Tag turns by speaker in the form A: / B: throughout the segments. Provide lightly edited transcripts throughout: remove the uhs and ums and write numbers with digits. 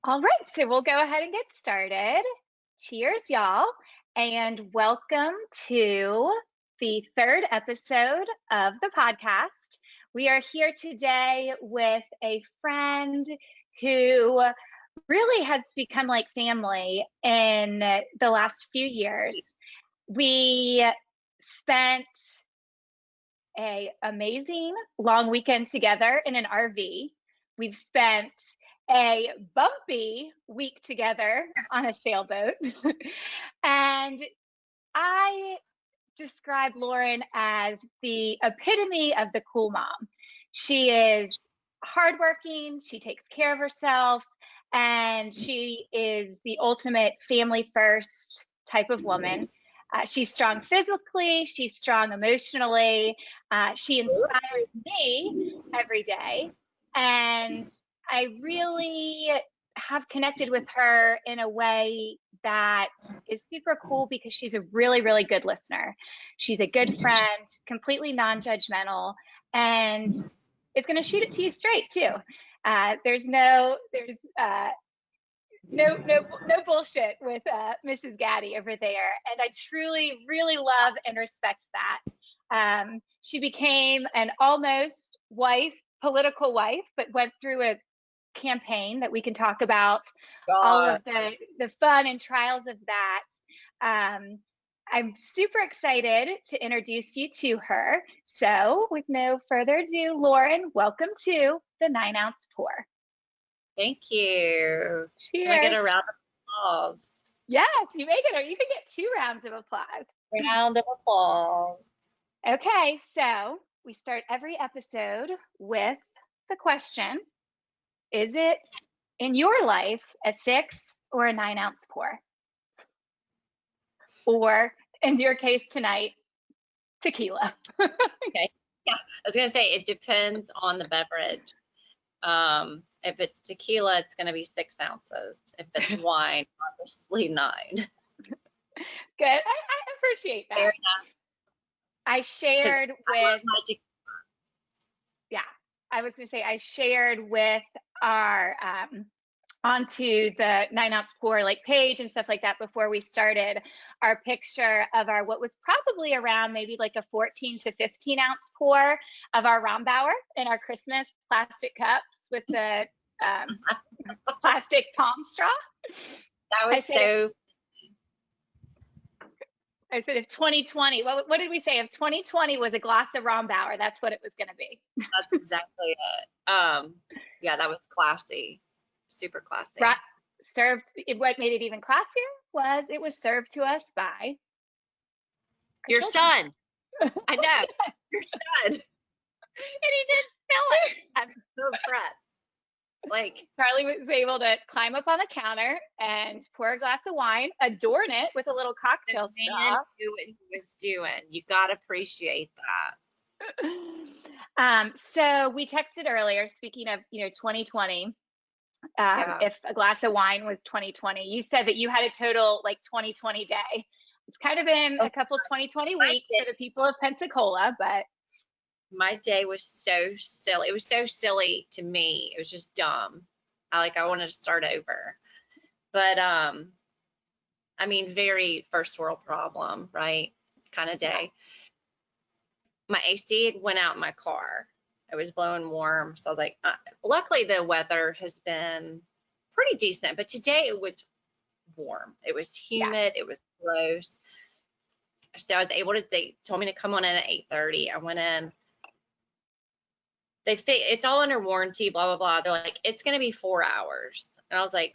A: All right, so we'll go ahead and get started. Cheers, y'all, and welcome to the third episode of the podcast. We are here today with a friend who really has become like family in the last few years. We spent a amazing long weekend together in an RV. We've spent a bumpy week together on a sailboat. And I describe Lauren as the epitome of the cool mom. She is hardworking, she takes care of herself, and she is the ultimate family first type of woman. She's strong physically, she's strong emotionally, she inspires me every day. And I really have connected with her in a way that is super cool because she's a really, really good listener. She's a good friend, completely non-judgmental, and it's going to shoot it to you straight too. There's no bullshit with Mrs. Gaddy over there, and I truly, really love and respect that. She became an almost wife, political wife, but went through a campaign that we can talk about all
B: God.
A: of the fun and trials of that. I'm super excited to introduce you to her. So, with no further ado, Lauren, welcome to the 9-ounce pour.
B: Thank you. Can I get
A: Cheers.
B: a round of applause?
A: Yes, you make it, or you can get 2 rounds of applause.
B: Round of applause.
A: Okay, so we start every episode with the question: is it in your life a 6 or a 9-ounce pour? Or in your case tonight, tequila.
B: Okay. Yeah, I was gonna say it depends on the beverage. If it's tequila, it's gonna be 6 ounces. If it's wine, obviously 9.
A: Good. I appreciate that.
B: Fair enough.
A: I shared
B: I love
A: with,
B: my tequila.
A: yeah, I was going to say, I shared with our, onto the 9-ounce pour like page and stuff like that before we started our picture of our, what was probably around maybe like a 14 to 15-ounce pour of our Rombauer in our Christmas plastic cups with the plastic palm straw.
B: That was so.
A: I said if 2020, what did we say? If 2020 was a glass of Rombauer, that's what it was going to be.
B: That's exactly it. Yeah, that was classy. Super classy.
A: Right, served. What made it even classier was it was served to us by
B: Your son. I know. Your son. And he didn't fill it. I'm so impressed. Like,
A: Charlie was able to climb up on the counter and pour a glass of wine, adorn it with a little cocktail
B: the
A: straw.
B: man knew what he was doing. You got to appreciate that.
A: So we texted earlier, speaking of, 2020,
B: Yeah.
A: if a glass of wine was 2020, you said that you had a total like 2020 day. It's kind of been a couple 2020 weeks for the people of Pensacola, but
B: my day was so silly. It was so silly to me. It was just dumb. I wanted to start over. But I mean, very first world problem, right? Kind of day. My AC had went out in my car. It was blowing warm, so I was like, luckily the weather has been pretty decent, but today it was warm. It was humid. It was gross. So I was able to. They told me to come on in at 8:30. I went in. It's all under warranty, blah blah blah. They're like, it's gonna be 4 hours, and I was like,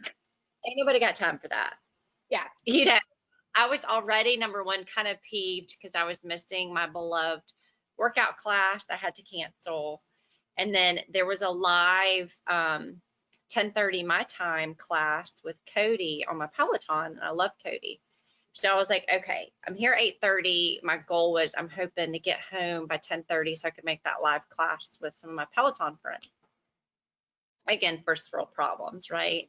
B: ain't nobody got time for that.
A: Yeah.
B: I was already, number one, kind of peeved because I was missing my beloved workout class I had to cancel, and then there was a live 10:30 my time class with Cody on my Peloton, and I love Cody. So I was like, okay, I'm here 8:30. My goal was I'm hoping to get home by 10:30 so I could make that live class with some of my Peloton friends. Again, first world problems, right?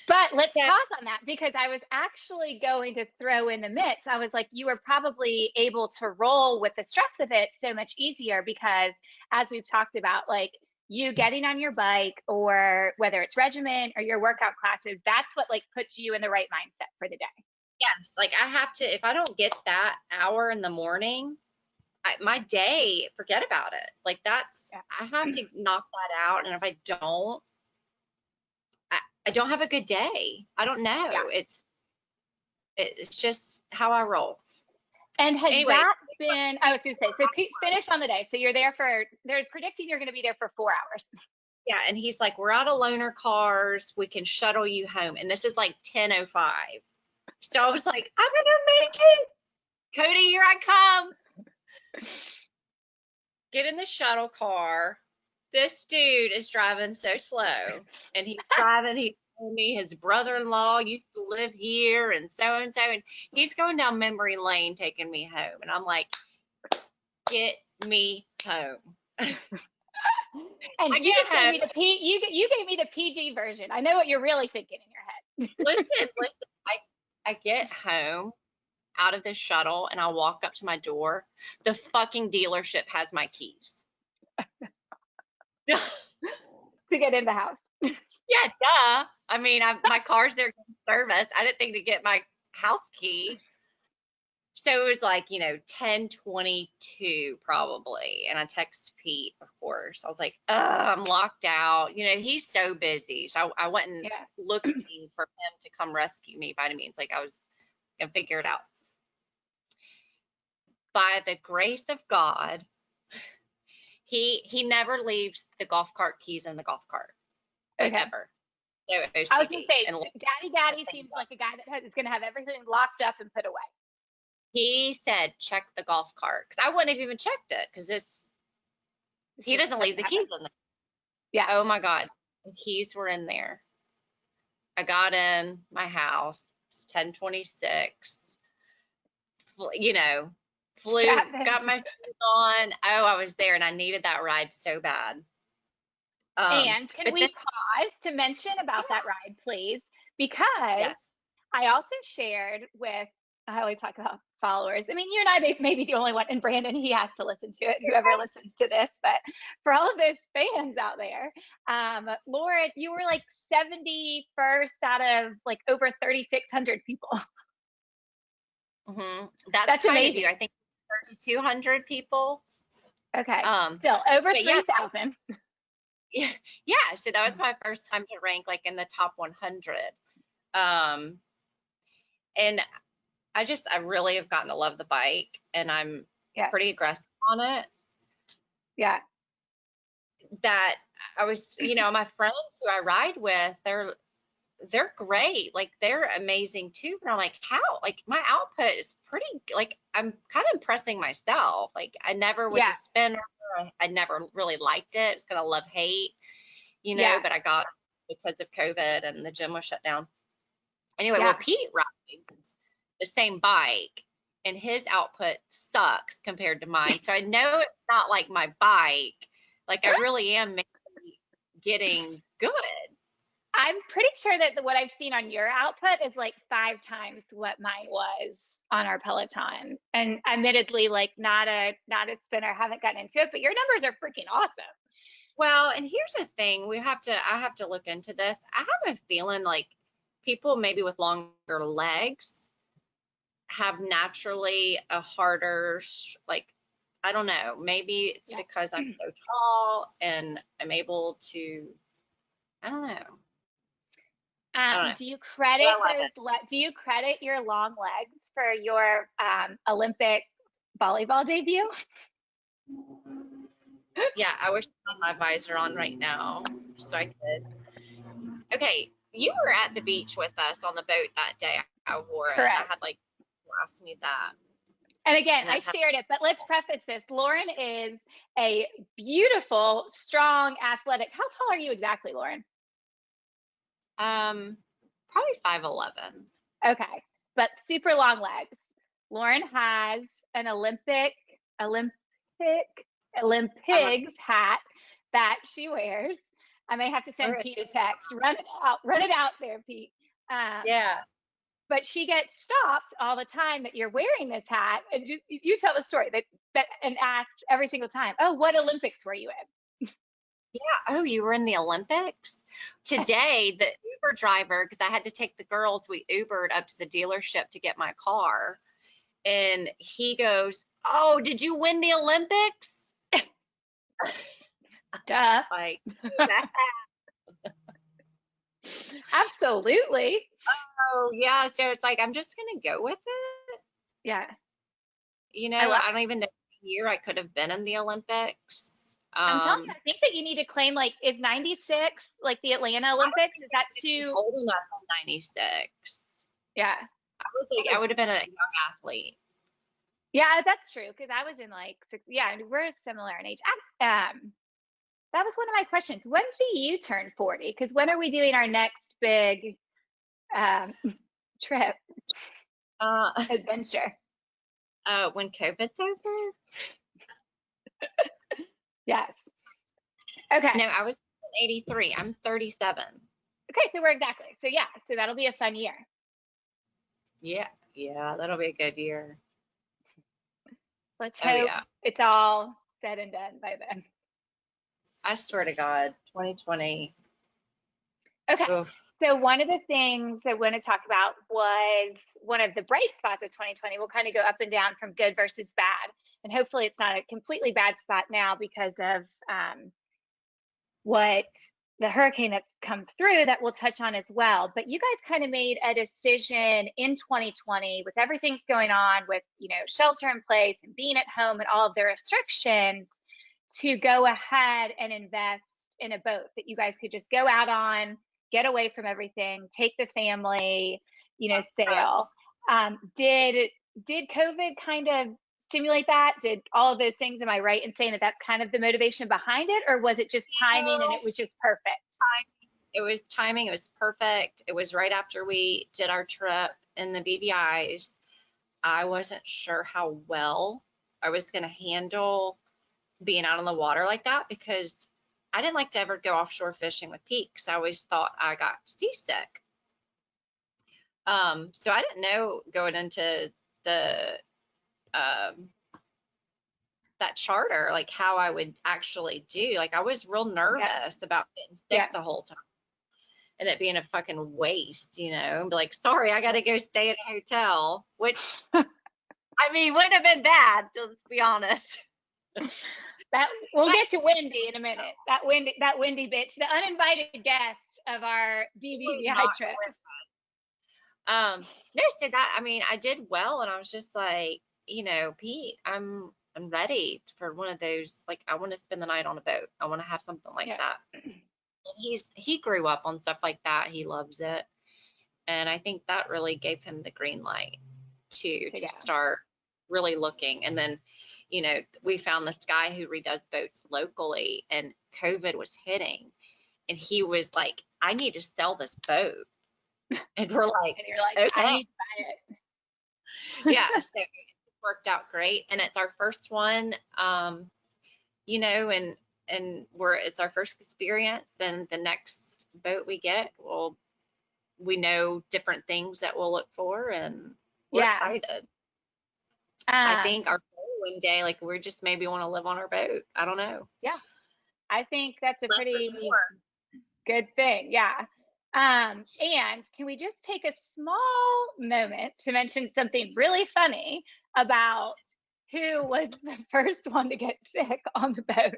A: But let's pause on that because I was actually going to throw in the mix. I was like, you were probably able to roll with the stress of it so much easier because as we've talked about, like you getting on your bike, or whether it's regiment or your workout classes, that's what like puts you in the right mindset for the day.
B: Yes, like I have to, if I don't get that hour in the morning, my day, forget about it. Like that's,
A: Yeah.
B: I have to knock that out. And if I don't, I don't have a good day. I don't
A: Yeah.
B: know. It's just how I roll.
A: And has
B: Anyway,
A: that been, I was going to say, so finish on the day. So you're there for, they're predicting you're going to be there for 4 hours.
B: yeah, and he's like, we're out of loaner cars. We can shuttle you home. And this is like 10:05. So I was like, I'm gonna make it. Cody, here I come. Get in the shuttle car. This dude is driving so slow, and he's telling me his brother-in-law used to live here and so, and he's going down memory lane taking me home. And I'm like, get me home.
A: And
B: I
A: you
B: get
A: just gave
B: home.
A: me the you gave me the PG version. I know what you're really thinking in your head.
B: Listen. I get home out of the shuttle and I walk up to my door. The fucking dealership has my keys. Yeah,
A: To get in the house.
B: duh. I mean, my car's there getting service. I didn't think to get my house key. So it was like, 10:22 probably. And I text Pete, of course. I was like, I'm locked out. He's so busy. So I went and
A: Yeah.
B: looking for him to come rescue me by any means. Like I was gonna figure it out. By the grace of God, he never leaves the golf cart keys in the golf cart. Like
A: Okay.
B: ever. So
A: I was going to
B: OCD.
A: say,
B: And
A: Gaddy seems like a guy that is going to have everything locked up and put away.
B: he said, check the golf cart. Because I wouldn't have even checked it because he doesn't leave the keys in there.
A: Yeah.
B: Oh my God. The keys were in there. I got in my house. It's 10:26. Flew, got my shoes on. Oh, I was there and I needed that ride so bad.
A: And can
B: But
A: we
B: then,
A: pause to mention about that ride, please? Because
B: yes.
A: I also shared with, I always talk about followers. I mean, you and I may be the only one, and Brandon, he has to listen to it, whoever listens to this. But for all of those fans out there, Lauren, you were like 71st out of like over 3,600 people.
B: That's
A: That's
B: kind of you.
A: amazing.
B: I think 3,200 people.
A: Okay.
B: Um,
A: Still over
B: but yeah,
A: 3,000.
B: yeah. So that was my first time to rank like in the top 100. Um, and I really have gotten to love the bike, and I'm
A: Yeah.
B: pretty aggressive on it.
A: Yeah.
B: That I was, my friends who I ride with, they're great. Like they're amazing too. But I'm like, how? Like my output is pretty, like I'm kind of impressing myself. Like I never was
A: Yeah.
B: a spinner. I never really liked it. It's kind of love hate,
A: Yeah.
B: but I got because of COVID and the gym was shut down. Anyway, well,
A: Yeah.
B: Pete rides the same bike and his output sucks compared to mine. So I know it's not like my bike. Like I really am maybe getting good.
A: I'm pretty sure that what I've seen on your output is like 5 times what mine was on our Peloton. And admittedly, like not a spinner, haven't gotten into it, but your numbers are freaking awesome.
B: Well, and here's the thing, I have to look into this. I have a feeling like people maybe with longer legs have naturally a harder, like, I don't know, maybe it's
A: Yeah.
B: because I'm so tall and I'm able to, I don't know. I don't know.
A: Do you
B: But
A: credit
B: I love it.
A: do you credit your long legs for your Olympic volleyball debut?
B: Yeah, I wish I had my visor on right now so I could. Okay, you were at the beach with us on the boat that day. I wore it. I
A: Correct.
B: had like asked me that.
A: And again,
B: And
A: I
B: I've had
A: shared it, but let's preface this. Lauren is a beautiful, strong, athletic. How tall are you exactly, Lauren?
B: probably 5'11".
A: Okay, but super long legs. Lauren has an
B: Uh-huh.
A: Olympics hat that she wears. I may have to
B: All
A: send
B: right.
A: Pete a text. Run it out there, Pete. Um,
B: Yeah.
A: but she gets stopped all the time that you're wearing this hat, and you tell the story that and asked every single time, "Oh, what Olympics were you in?"
B: Yeah. Oh, you were in the Olympics? Today, the Uber driver, because I had to take the girls, we Ubered up to the dealership to get my car. And he goes, "Oh, did you win the Olympics?"
A: Duh.
B: Like, that.
A: Absolutely.
B: Oh, yeah. So it's like, I'm just going to go with it.
A: Yeah. I love
B: I don't even know the year I could have been in the Olympics.
A: I'm telling you, I think that you need to claim like is 96 like the Atlanta
B: I don't
A: Olympics?
B: think
A: Is
B: I
A: that
B: would have been
A: too?
B: old enough in 96.
A: Yeah. I
B: I
A: was
B: would have been a young athlete.
A: yeah, that's true because I was in like six. Yeah, I mean, we're similar in age. That was one of my questions. When do you turn 40? Because when are we doing our next big um trip
B: Uh,
A: adventure?
B: when COVID's over?
A: Yes. Okay.
B: No, I was 83. I'm 37.
A: Okay, so we're exactly. So yeah, so that'll be a fun year.
B: Yeah, yeah, that'll be a good year.
A: Let's
B: Oh
A: hope
B: yeah.
A: it's all said and done by then.
B: I swear to God, 2020.
A: Okay.
B: Oh,
A: So one of the things I want to talk about was one of the bright spots of 2020. We'll kind of go up and down from good versus bad, and hopefully it's not a completely bad spot now because of what the hurricane that's come through that we'll touch on as well. But you guys kind of made a decision in 2020 with everything's going on with, shelter in place and being at home and all of the restrictions to go ahead and invest in a boat that you guys could just go out on, get away from everything, take the family, sail. Did COVID kind of stimulate that? Did all of those things, am I right in saying that that's kind of the motivation behind it, or was it just timing and it was just perfect?
B: it was timing. It was perfect. It was right after we did our trip in the BVI's. I wasn't sure how well I was going to handle being out on the water like that because I didn't like to ever go offshore fishing with Pete because I always thought I got seasick. So I didn't know going into the um, that charter like how I would actually do. Like I was real
A: Yeah,
B: nervous about getting sick
A: yeah,
B: the whole time and it being a fucking waste, and be like, sorry, I got to go stay at a hotel, which I mean wouldn't have been bad. Let's be honest.
A: that we'll
B: But
A: get to Wendy in a minute. That Wendy bitch, the uninvited guest of our
B: was
A: BBVI
B: not
A: trip.
B: no, so that I mean, I did well, and I was just like, Pete, I'm ready for one of those. Like, I want to spend the night on a boat. I want to have something like
A: Yeah,
B: that. And he grew up on stuff like that. He loves it, and I think that really gave him the green light
A: to
B: to
A: go.
B: start really looking. And then, we found this guy who redoes boats locally, and COVID was hitting, and he was like, I need to sell this boat, and we're like,
A: And you're like, I
B: okay.
A: need to buy it.
B: Yeah, so it worked out great, and it's our first one, and it's our first experience, and the next boat we get, we know different things that we'll look for, and we're
A: Yeah.
B: excited. I
A: Um,
B: think our goal one day, like we just maybe want to live on our boat. I don't know.
A: yeah, I think that's a
B: Less is
A: pretty
B: more.
A: good thing. Yeah. And can we just take a small moment to mention something really funny about who was the first one to get sick on the boat?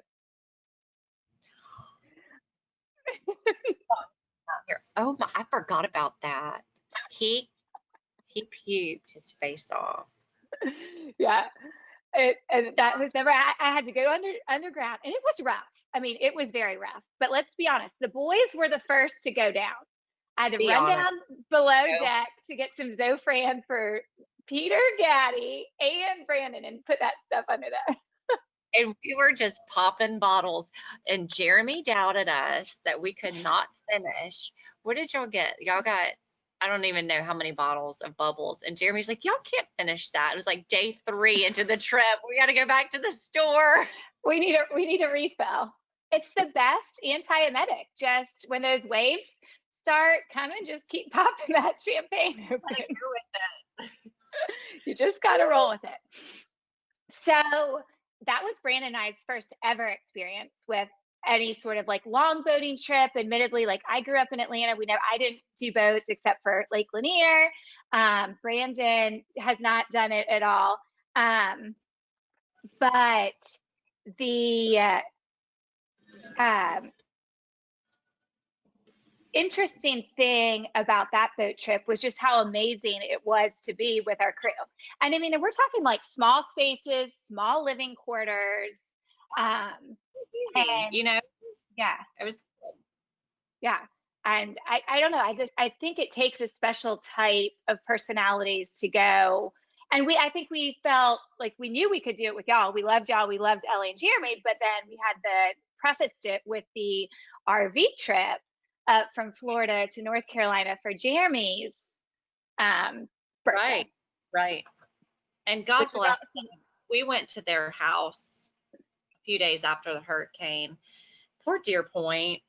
B: Here. Oh my, I forgot about that. He he puked his face off.
A: Yeah. And that was never, I had to go underground and it was rough. I mean, it was very rough. But let's be honest, the boys were the first to go down. I had to
B: Be
A: run
B: honest.
A: down below
B: No.
A: deck to get some Zofran for Peter, Gaddy, and Brandon and put that stuff under there.
B: And we were just popping bottles. And Jeremy doubted us that we could not finish. What did y'all get? Y'all got, I don't even know how many bottles of bubbles. And Jeremy's like, y'all can't finish that. It was like day 3 into the trip. We got to go back to the store.
A: We need a refill. It's the best antiemetic. Just when those waves start coming, just keep popping that champagne
B: Like,
A: open.
B: go with
A: You just got to roll with it. So that was Brandon and I's first ever experience with any sort of like long boating trip. Admittedly, like I grew up in Atlanta. I didn't do boats except for Lake Lanier. Brandon has not done it at all. But the um, interesting thing about that boat trip was just how amazing it was to be with our crew. And I mean, we're talking like small spaces, small living quarters. Um,
B: Easy,
A: and yeah,
B: it was
A: yeah. And I don't know. I think it takes a special type of personalities to go. And I think we felt like we knew we could do it with y'all. We loved y'all. We loved Ellie and Jeremy, but then we had prefaced it with the RV trip up from Florida to North Carolina for Jeremy's birthday,
B: right, right. And God
A: which was
B: bless
A: awesome.
B: them. We went to their house a few days after the hurricane. Poor Deer Point.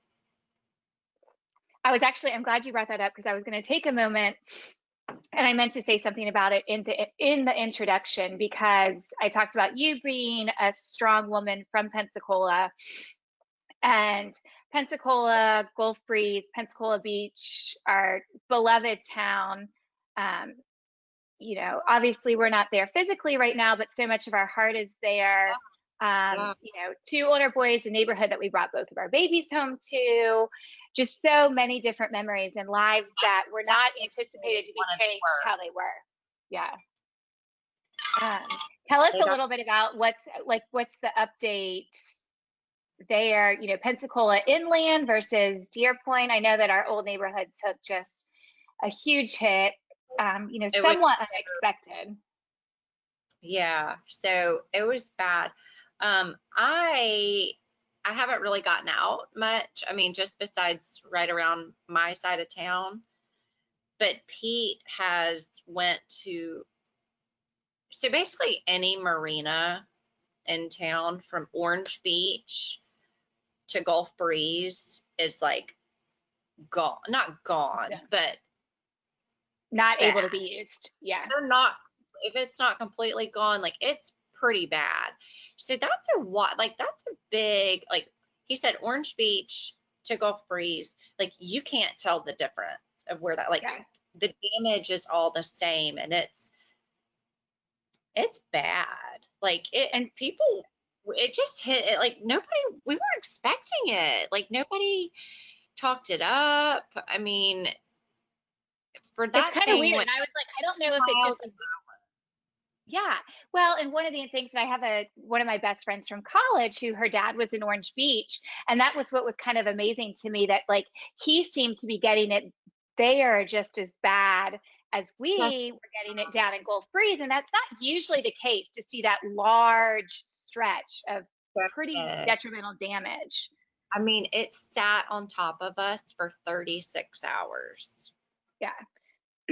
A: I'm glad you brought that up because I was going to take a moment and I meant to say something about it in the introduction because I talked about you being a strong woman from Pensacola and Pensacola, Gulf Breeze, Pensacola Beach, our beloved town. Um, obviously we're not there physically right now, but so much of our heart is there.
B: Yeah,
A: Two older boys, a neighborhood that we brought both of our babies home to, just so many different memories and lives that were
B: that
A: not
B: neighborhood
A: anticipated
B: is
A: to be
B: one of the
A: changed how
B: worst.
A: they were. Yeah. Tell us
B: They
A: a
B: got
A: little bit about what's the update there, Pensacola inland versus Deer Point. I know that our old neighborhood took just a huge hit,
B: it was
A: somewhat unexpected.
B: yeah, so it was bad. I haven't really gotten out much. I mean, just besides right around my side of town. But Pete has went to so basically any marina in town from Orange Beach to Gulf Breeze is like gone, not gone,
A: Yeah.
B: but
A: Not
B: bad.
A: able to be used. Yeah.
B: They're not, if it's not completely gone, like it's pretty bad. So that's a what, like that's a big, like he said, Orange Beach to Gulf Breeze, like you can't tell the difference of where that, like
A: Yeah.
B: the damage is all the same and it's bad. Like it,
A: And
B: people, it just hit it like nobody, we weren't expecting it. Like nobody talked it up. I mean, for
A: it's
B: that
A: kind of
B: thing
A: weird.
B: went
A: And I was like, I don't know if it's
B: miles.
A: just like, yeah. Well, and one of the things that I have one of my best friends from college who her dad was in Orange Beach, and that was what was kind of amazing to me that like he seemed to be getting it there just as bad as
B: Just
A: we were getting it down in Gulf Breeze, and that's not usually the case to see that large stretch of pretty
B: it.
A: detrimental damage.
B: I mean, it sat on top of us for 36 hours,
A: Yeah.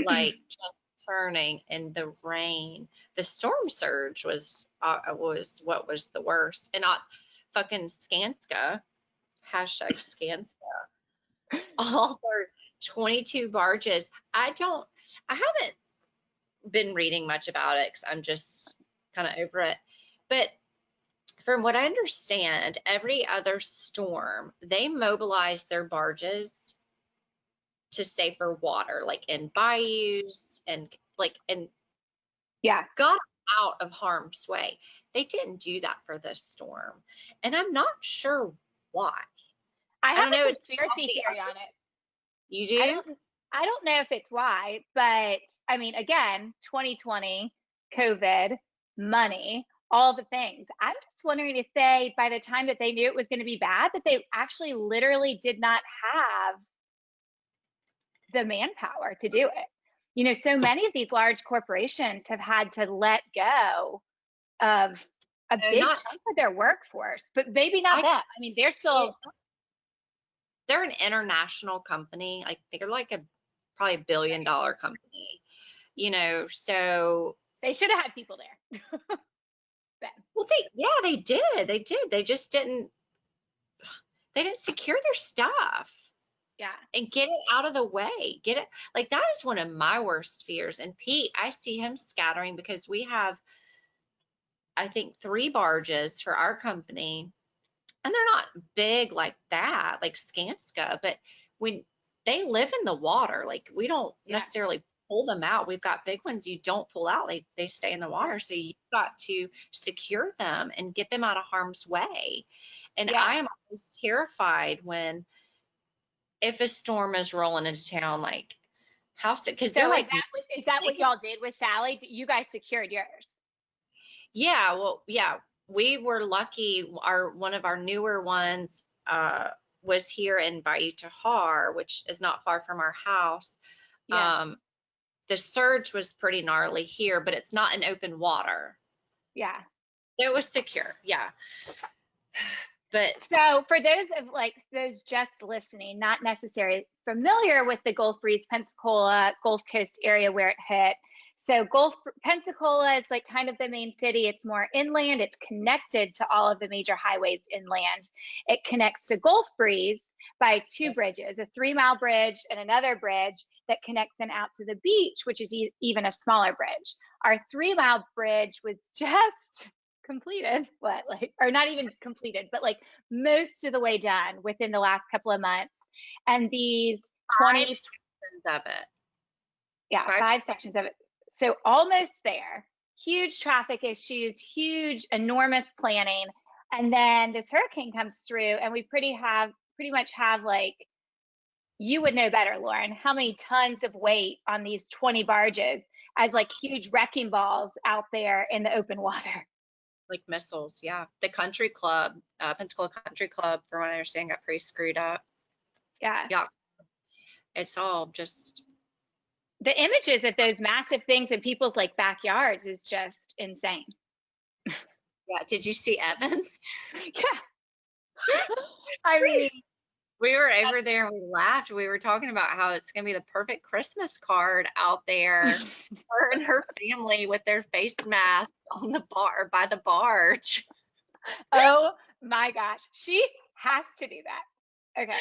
B: like just turning in the rain. The storm surge was what was the worst, and not fucking Skanska, hashtag Skanska. All their 22 barges. I haven't been reading much about it because I'm just kind of over it. But from what I understand, every other storm, they mobilize their barges to safer water, like in bayous and
A: Yeah.
B: got out of harm's way. They didn't do that for this storm. And I'm not sure why.
A: I
B: I
A: have
B: don't know.
A: a
B: It's
A: conspiracy
B: probably
A: theory on it.
B: you
A: I
B: do?
A: don't I don't know if it's why, but I mean, again, 2020, COVID, money, all the things. I'm just wondering if they, by the time that they knew it was going to be bad, that they actually literally did not have the manpower to do it. So many of these large corporations have had to let go of a
B: No,
A: big
B: not
A: chunk of their workforce, but maybe not
B: I
A: them. I mean, they're
B: it,
A: still,
B: they're an international company. Like they're like a probably $1 billion company, so
A: they should have had people there. Then.
B: well they did. They did. They didn't secure their stuff
A: Yeah.
B: and get it out of the way. Get it like that is one of my worst fears. And Pete, I see him scattering because we have I think 3 barges for our company and they're not big like that, like Skanska, but when they live in the water, like we don't
A: Yeah.
B: necessarily pull them out. We've got big ones you don't pull out. They stay in the
A: Yeah.
B: water. So you've got to secure them and get them out of harm's way. And
A: Yeah.
B: I am always terrified when if a storm is rolling into town, like because they're
A: So
B: like
A: is that
B: they
A: what
B: can,
A: y'all did with Sally? You guys secured yours.
B: yeah, well, yeah, we were lucky. Our one of our newer ones was here in Bayou Tahar, which is not far from our house.
A: Yeah.
B: Um, the surge was pretty gnarly here, but it's not in open water.
A: Yeah.
B: It was secure, yeah. But
A: So for those of like those just listening, not necessarily familiar with the Gulf Breeze, Pensacola, Gulf Coast area where it hit. So Pensacola is like kind of the main city. It's more inland. It's connected to all of the major highways inland. It connects to Gulf Breeze by two bridges, a 3 mile bridge and another bridge that connects them out to the beach, which is even a smaller bridge. Our 3 mile bridge was just completed, what, like, or not even completed, but like most of the way done within the last couple of months. And these
B: 5
A: 20,
B: sections of it.
A: yeah,
B: 5
A: 5 sections of it. So almost there. Huge traffic issues, huge, enormous planning. And then this hurricane comes through, and we pretty much have like, you would know better, Lauren, how many tons of weight on these 20 barges as like huge wrecking balls out there in the open water.
B: like missiles, yeah. The country club, Pensacola Country Club, from what I understand, got pretty screwed up.
A: Yeah.
B: Yeah, it's all just,
A: The images of those massive things in people's like backyards is just insane.
B: yeah. Did you see Evans?
A: Yeah. I mean,
B: We were over there and we laughed. We were talking about how it's going to be the perfect Christmas card out there. Her and her family with their face mask on the bar by the barge.
A: oh my gosh, she has to do that. Okay.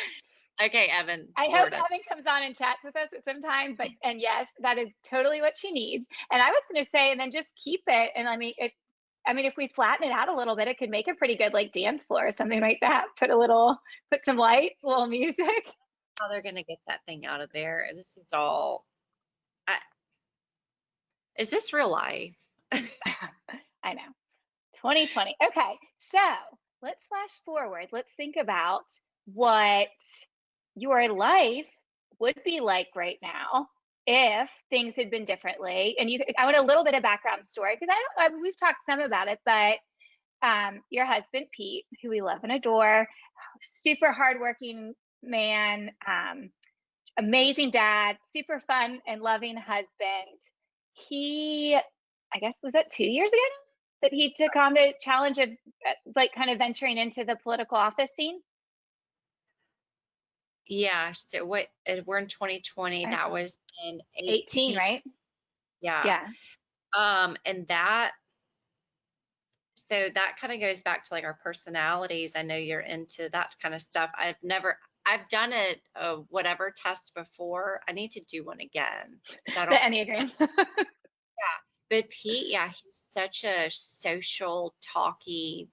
B: Okay, Evan,
A: I hope
B: Jordan.
A: Evan comes on and chats with us at some time, but, and yes, that is totally what she needs. And I was going to say, and then just keep it. And I mean, if we flatten it out a little bit, it could make a pretty good like dance floor or something like that. Put some lights, a little music.
B: How they're going to get that thing out of there. This is all, I, is this real life?
A: I know. 2020. Okay, so let's flash forward. Let's think about what your life would be like right now if things had been differently. And I want a little bit of background story because we've talked some about it, but your husband Pete, who we love and adore, super hardworking man, amazing dad, super fun and loving husband. He, I guess, was that 2 years ago that he took on the challenge of like kind of venturing into the political office scene?
B: Yeah. So we're in 2020.
A: Or
B: That was in
A: 18,
B: 18.
A: right?
B: Yeah.
A: Yeah.
B: And so that kind of goes back to like our personalities. I know you're into that kind of stuff. I've done a whatever test before. I need to do one again. I
A: The
B: don't,
A: Enneagram.
B: but Pete, yeah, he's such a social, talky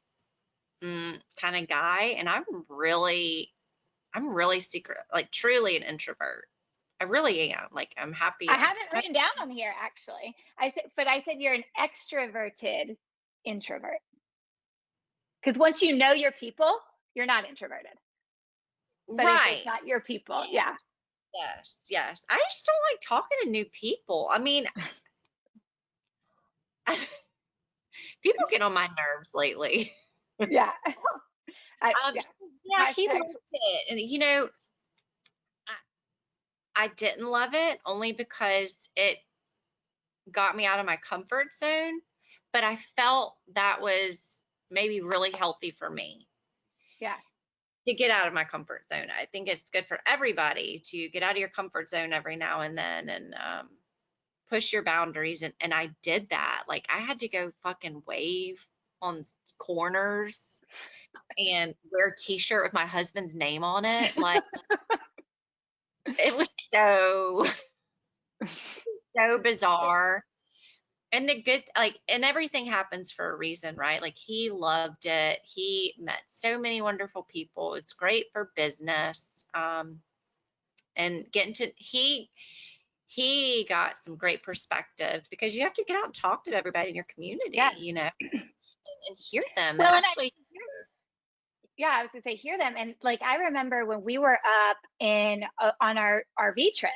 B: kind of guy. And I'm really secret, like truly an introvert. I really am. Like I'm happy.
A: I have it written down on here actually. I said you're an extroverted introvert. Because once you know your people, you're not introverted. But if it's
B: Right.
A: not your people, yeah.
B: Yes, yes. I just don't like talking to new people. I mean, people get on my nerves lately.
A: Yeah.
B: Um,
A: Yeah.
B: yeah, he
A: Hashtag.
B: loved it. And I didn't love it only because it got me out of my comfort zone, but I felt that was maybe really healthy for me
A: Yeah.
B: to get out of my comfort zone. I think it's good for everybody to get out of your comfort zone every now and then and push your boundaries. And I did that. Like I had to go fucking wave on corners and wear a t-shirt with my husband's name on it. Like it was so bizarre. and the good, like, and everything happens for a reason, right? Like, he loved it. He met so many wonderful people. It's great for business. And getting to he got some great perspective, because you have to get out and talk to everybody in your
A: Yeah.
B: community, and hear them and
A: Well, and
B: actually.
A: yeah, I was gonna say hear them. And like I remember when we were up in on our RV trip,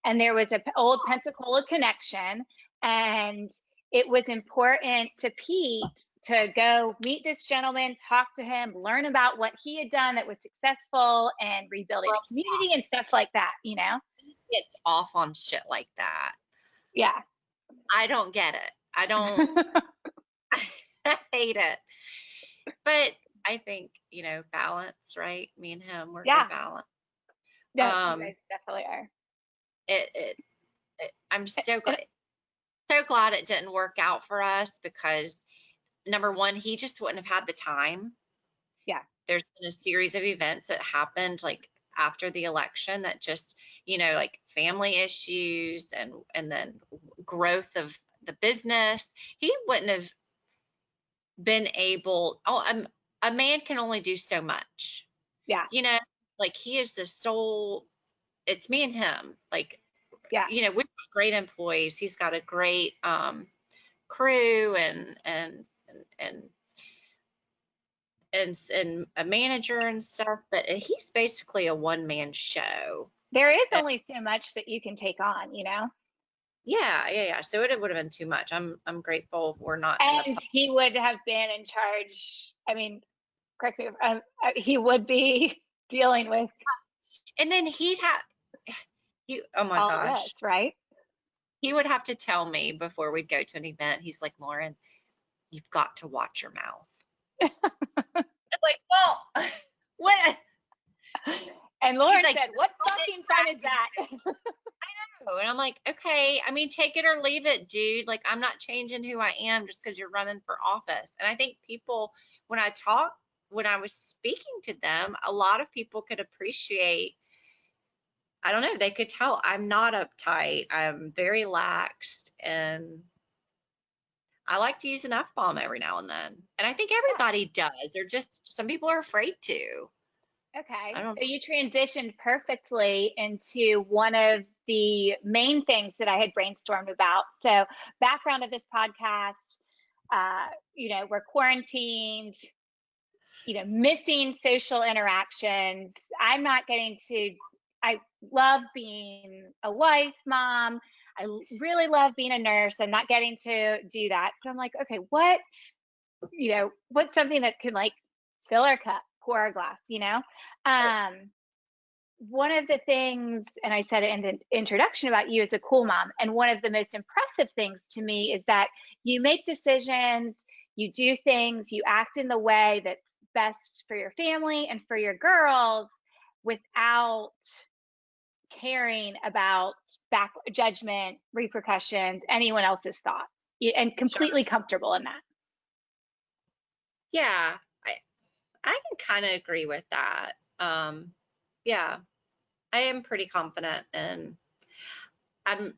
A: and there was a old Pensacola connection, and it was important to Pete to go meet this gentleman, talk to him, learn about what he had done that was successful, and rebuilding the community and stuff like that.
B: He gets off on shit like that.
A: Yeah.
B: I don't get it. I don't. I hate it. But I think, balance, right? Me and him, we're
A: Yeah.
B: good balance.
A: No, you guys definitely are.
B: I'm so glad it didn't work out for us, because number one, he just wouldn't have had the time.
A: Yeah.
B: There's been a series of events that happened, like, after the election, that just, like, family issues, and then growth of the business. He wouldn't have been able. A man can only do so much.
A: Yeah.
B: Like, he is the sole. It's me and him. Like,
A: Yeah.
B: we've got great employees. He's got a great crew, and a manager and stuff, but he's basically a one-man show.
A: There is
B: And
A: only so much that you can take on.
B: yeah. So it would have been too much. I'm grateful we're not in the.
A: And he would have been in charge. I mean, correct me if he would be dealing with
B: And then oh my
A: all of
B: gosh,
A: this, right?
B: he would have to tell me before we'd go to an event. He's like, Lauren, you've got to watch your mouth. I'm like, well, what?
A: And Lauren
B: He's like,
A: said, "What fucking fun is that?"
B: and I'm like, okay, I mean, take it or leave it, dude. Like, I'm not changing who I am just because you're running for office. And I think people, when I was speaking to them, a lot of people could appreciate, I don't know, they could tell I'm not uptight. I'm very laxed, and I like to use an F bomb every now and then. And I think everybody does. They're just, some people are afraid to.
A: Okay,
B: I don't.
A: so you transitioned perfectly into one of the main things that I had brainstormed about. So, background of this podcast, we're quarantined, missing social interactions. I love being a wife, mom. I really love being a nurse. I'm not getting to do that. So I'm like, okay, what's something that can like fill our cup, pour our glass. One of the things, and I said it in the introduction about you as a cool mom, and one of the most impressive things to me is that you make decisions, you do things, you act in the way that's best for your family and for your girls without caring about back judgment, repercussions, anyone else's thoughts, and completely comfortable in that.
B: Yeah, I can kind of agree with that. Yeah, I am pretty confident, and I'm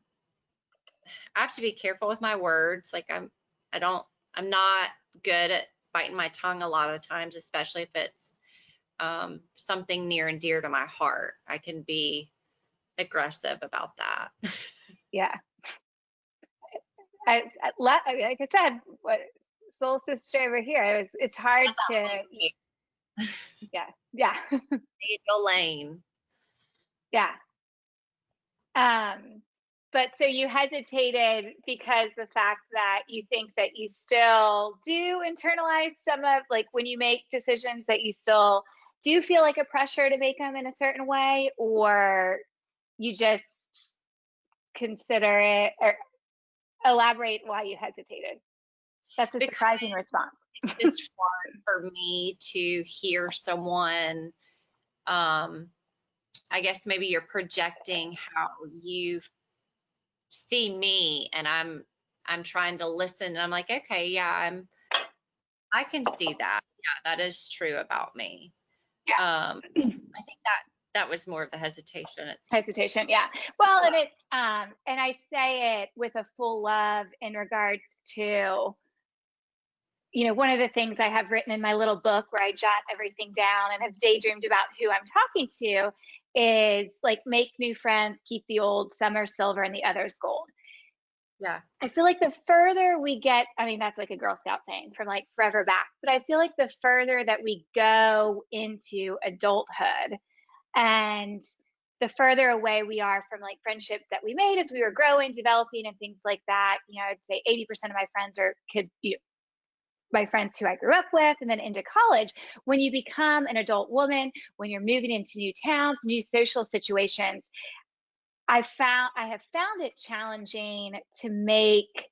B: I have to be careful with my words. Like, I'm not good at biting my tongue a lot of times, especially if it's something near and dear to my heart. I can be aggressive about that.
A: Yeah. Like I said, what soul sister over here, it's hard to, yeah.
B: Angel Lane.
A: Yeah. But so you hesitated because the fact that you think that you still do internalize some of, like, when you make decisions, that you still do feel like a pressure to make them in a certain way, or you just consider it, or elaborate why you hesitated. That's a surprising response.
B: It's hard for me to hear someone, I guess maybe you're projecting how you see me, and I'm trying to listen, and I'm like, okay, yeah, I can see that. Yeah, that is true about me.
A: Yeah.
B: I think that was more of the hesitation. It's
A: Hesitation, yeah. Well,
B: yeah,
A: and it's and I say it with a full love in regards to, one of the things I have written in my little book where I jot everything down and have daydreamed about who I'm talking to is like make new friends, keep the old, some are silver and the others gold.
B: yeah,
A: I feel like the further we get, I mean, that's like a Girl Scout saying from like forever back, but I feel like the further that we go into adulthood and the further away we are from like friendships that we made as we were growing, developing, and things like that, I'd say 80% of my friends are my friends who I grew up with, and then into college. When you become an adult woman, when you're moving into new towns, new social situations, I have found it challenging to make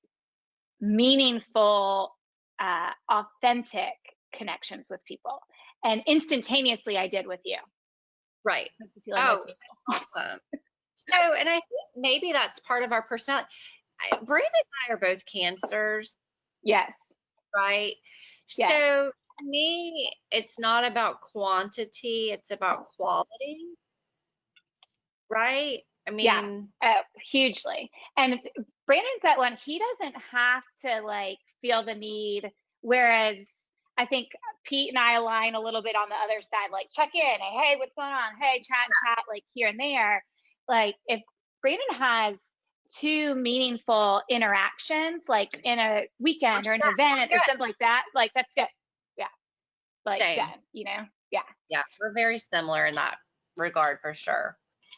A: meaningful, authentic connections with people. And instantaneously, I did with you.
B: right.
A: That's the feeling with
B: Oh,
A: people.
B: awesome. So, and I think maybe that's part of our personality. Brandon and I are both cancers,
A: Yes.
B: right?
A: Yes.
B: So, to me, it's not about quantity, it's about quality, right? I
A: Yeah.
B: mean,
A: Hugely. And Brandon's that one. He doesn't have to like feel the need. Whereas I think Pete and I align a little bit on the other side, like check in, hey, what's going on? Hey, chat, like here and there. Like if Brandon has two meaningful interactions, like in a
B: we're
A: weekend or
B: set.
A: an
B: We're
A: event or
B: good.
A: something like that, like that's it. Yeah. Like
B: Same.
A: done. Yeah.
B: Yeah, we're very similar in that regard for sure.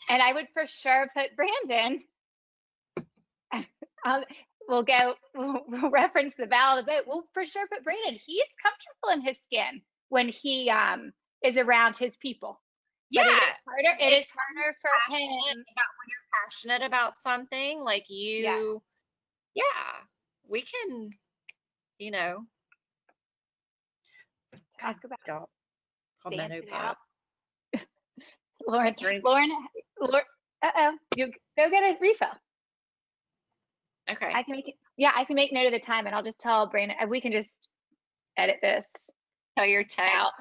A: And I would for sure put Brandon um, we'll reference the bow of the boat. We'll for sure put Brandon. He's comfortable in his skin when he is around his people.
B: Yeah.
A: But it is harder. It
B: If
A: is harder for him.
B: when you're passionate about something, like
A: Yeah.
B: you, yeah, we can, you know, God,
A: Talk about
B: dog,
A: dance
B: palmetto
A: it
B: bug.
A: out. Lauren,
B: It's really
A: Lauren, Lauren, you go get a refill.
B: okay.
A: I can make it. Yeah, I can make note of the time and I'll just tell Brandon, we can just edit this
B: Tell your tech.
A: out.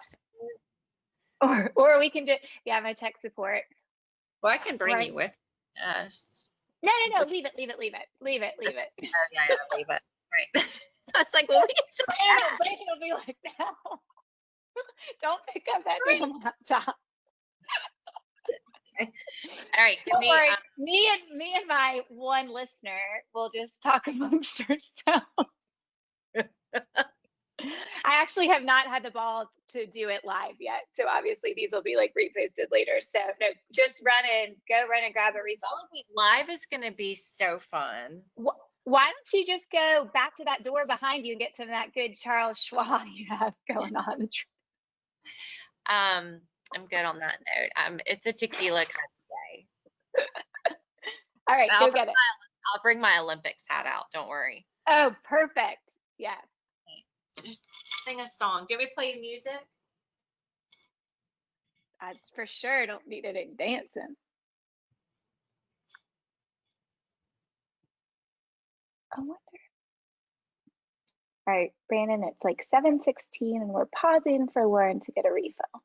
A: Or we can do, yeah, my tech support.
B: Well, I can bring
A: Right.
B: you with us.
A: No,
B: Which,
A: leave it, leave it, leave it, leave it, leave it.
B: oh, yeah, yeah, leave it. Right. I was like, well, we can still chat.
A: Brandon will be like, no, don't pick up that
B: Right.
A: damn laptop.
B: Okay. All right. Give
A: Don't
B: me,
A: worry. Me and my one listener will just talk amongst ourselves. I actually have not had the balls to do it live yet. So obviously these will be like reposted later. So no, just run and grab a refill.
B: live is going to be so fun.
A: Why don't you just go back to that door behind you and get some of that good Charles Schwab you have going on?
B: I'm good on that note. It's a tequila kind of day.
A: All right, go get it.
B: I'll bring my Olympics hat out. Don't worry.
A: Oh, perfect. Yes.
B: Just sing a song. Do you want me to play music?
A: I for sure don't need any dancing. I wonder. All right, Brandon, it's like 7:16 and we're pausing for Lauren to get a refill.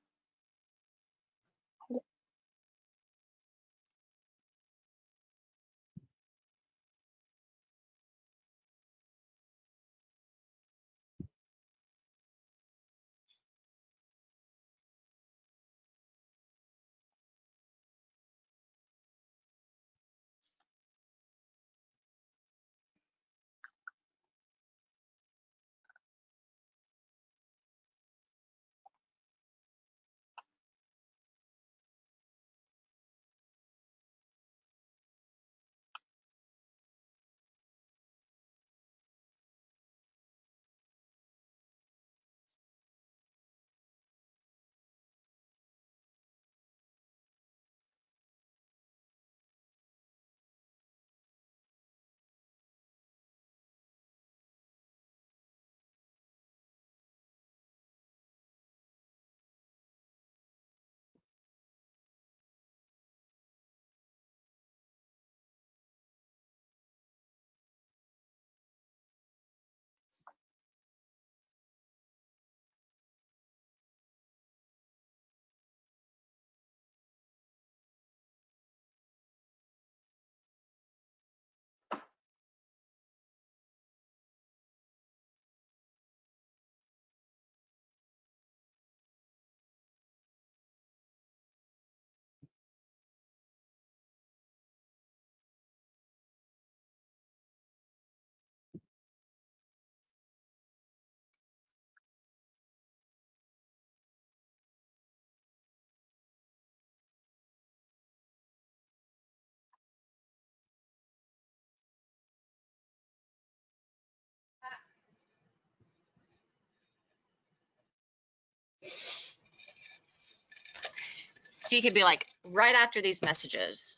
B: So you could be like, right after these messages.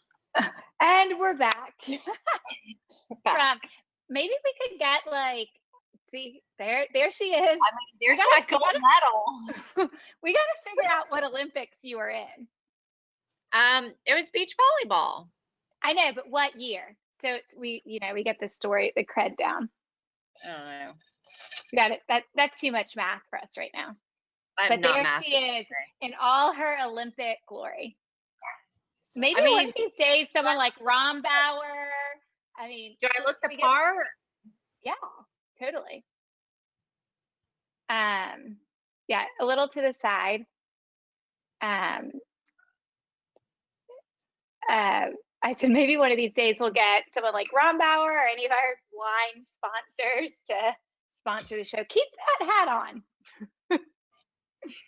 A: And we're back
B: Back.
A: from, maybe we could get like, see, there she is.
B: I mean, there's my gold medal.
A: We got to figure out what Olympics you were in.
B: It was beach volleyball.
A: I know, but what year? So it's we get the story, the cred down.
B: I don't know.
A: We got it. That's too much math for us right now.
B: I'm
A: But
B: not
A: there
B: math.
A: she is in all her Olympic glory. Maybe
B: I
A: one
B: mean,
A: of these days, someone like Rombauer. I mean,
B: do I look the part?
A: Yeah, totally. Yeah, a little to the side. Um, I said maybe one of these days we'll get someone like Rombauer or any of our wine sponsors to sponsor the show. Keep that hat on.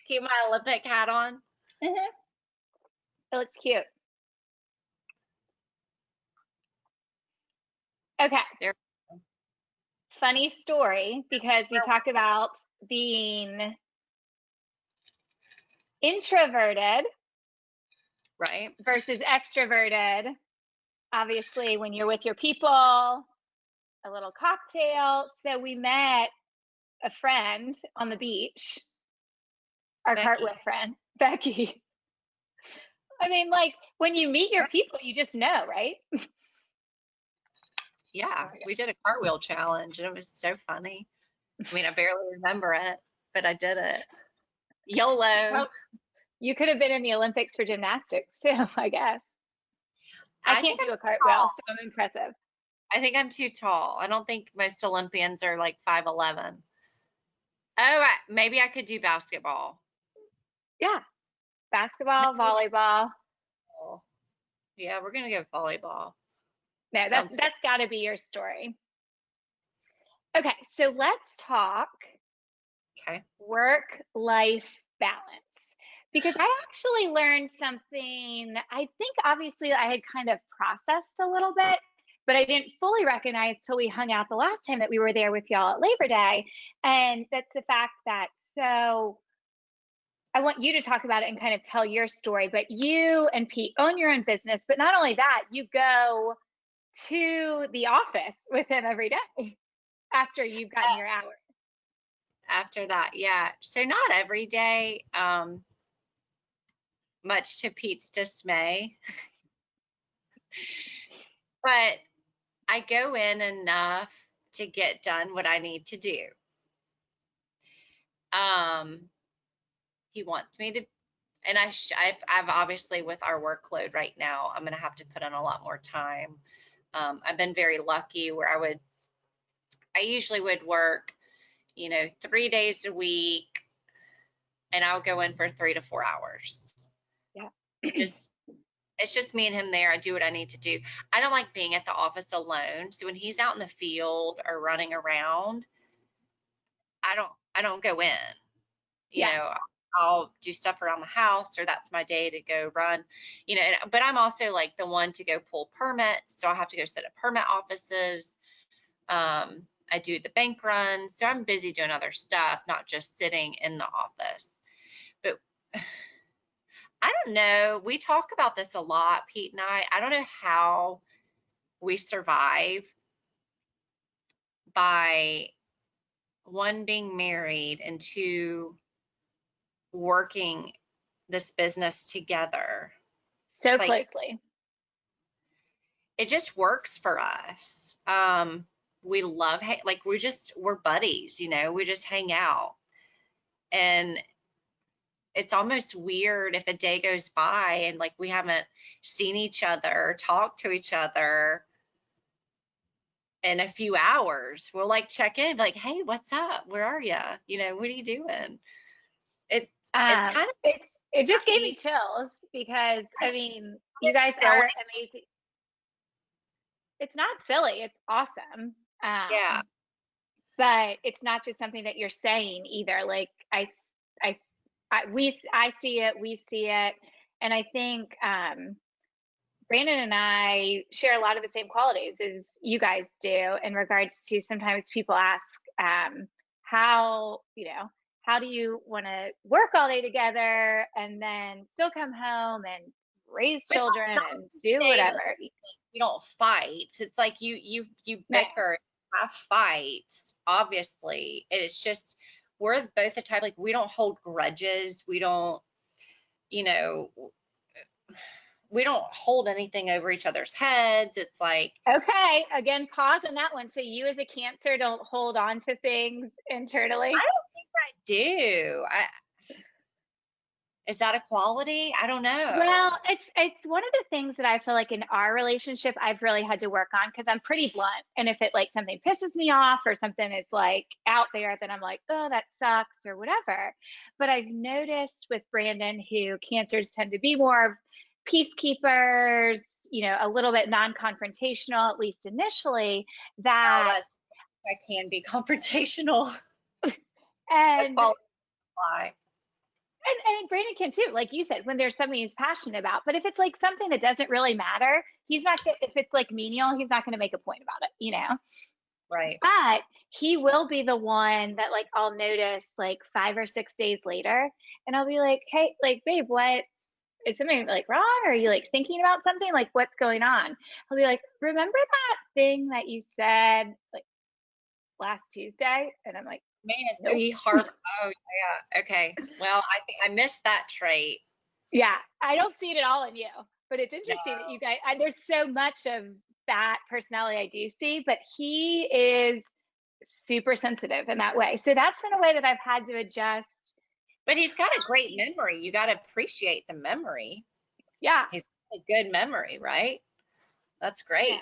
B: Keep my Olympic hat on.
A: Mm-hmm. It looks cute. Okay.
B: There.
A: Funny story, because you talk about being introverted
B: Right.
A: versus extroverted. Obviously, when you're with your people, a little cocktail. So we met a friend on the beach, our
B: Becky.
A: cartwheel friend, Becky. I mean, like when you meet your people, you just know, right?
B: Yeah, we did a cartwheel challenge and it was so funny. I mean, I barely remember it, but I did it. YOLO.
A: Well, you could have been in the Olympics for gymnastics too, I guess. I can't do a cartwheel, so I'm impressive.
B: I think I'm too tall. I don't think most Olympians are like 5'11". Oh, maybe I could do basketball.
A: Yeah. Basketball, volleyball.
B: Yeah, we're gonna go volleyball.
A: No, that's got to be your story. Okay, so let's talk work-life balance. Because I actually learned something, I think obviously I had kind of processed a little bit, but I didn't fully recognize till we hung out the last time that we were there with y'all at Labor Day. And that's the fact that, so I want you to talk about it and kind of tell your story, but you and Pete own your own business, but not only that, you go to the office with him every day after you've gotten your hours.
B: After that, yeah. So not every day, much to Pete's dismay. But I go in enough to get done what I need to do. He wants me to, and I've obviously, with our workload right now, I'm going to have to put in a lot more time. I've been very lucky where I usually would work, 3 days a week, and I'll go in for 3 to 4 hours.
A: Yeah.
B: It's just me and him there. I do what I need to do. I don't like being at the office alone. So when he's out in the field or running around, I don't go in. I'll do stuff around the house, or that's my day to go run, but I'm also like the one to go pull permits. So I have to go set up permit offices. I do the bank runs. So I'm busy doing other stuff, not just sitting in the office. But I don't know. We talk about this a lot, Pete and I don't know how we survive by, one, being married, and two, working this business together
A: so closely.
B: It just works for us. We love, we're buddies, we just hang out. And it's almost weird if a day goes by and like we haven't seen each other, talked to each other in a few hours. We'll like check in, like, hey, what's up? Where are you? What are you doing? It's kind of,
A: it just gave me chills because I mean, you guys are amazing. It's not silly, it's awesome.
B: Yeah.
A: But it's not just something that you're saying either. Like I see it, we see it, and I think Brandon and I share a lot of the same qualities as you guys do in regards to, sometimes people ask how how do you want to work all day together and then still come home and raise
B: But
A: children
B: not
A: and
B: to
A: do
B: say that
A: whatever?
B: you don't fight. It's like you
A: No.
B: bicker, have fights, obviously. It's just we're both the type, like, we don't hold grudges. We don't, you know, we don't hold anything over each other's heads. It's like,
A: Okay, again, pause on that one. So you as a Cancer don't hold on to things
B: I
A: internally?
B: don't think I do. Is that a quality? I don't know.
A: Well, it's one of the things that I feel like in our relationship I've really had to work on because I'm pretty blunt. And if it like something pisses me off or something is like out there, then I'm like, oh, that sucks or whatever. But I've noticed with Brandon, who Cancers tend to be more of peacekeepers, a little bit non-confrontational, at least initially,
B: Well,
A: that
B: I can be confrontational. A
A: and
B: quality lie.
A: and Brandon can too, like you said, when there's something he's passionate about. But if it's like something that doesn't really matter, he's not gonna, if it's like menial, he's not going to make a point about it.
B: Right.
A: But he will be the one that like I'll notice like 5 or 6 days later, and I'll be like, hey, like, babe, what? Is something like wrong? Are you like thinking about something? Like, what's going on? He'll be like, remember that thing that you said like last Tuesday? And I'm like,
B: Man, so
A: nope.
B: he harp. Oh, yeah. Okay. Well, I think I missed that trait.
A: Yeah, I don't see it at all in you, but it's
B: No.
A: interesting that you guys, there's so much of that personality I do see, but he is super sensitive in that way. So that's been a way that I've had to adjust.
B: But he's got a great memory. You got to appreciate the memory.
A: Yeah,
B: He's got a good memory, right? That's
A: yeah,
B: great.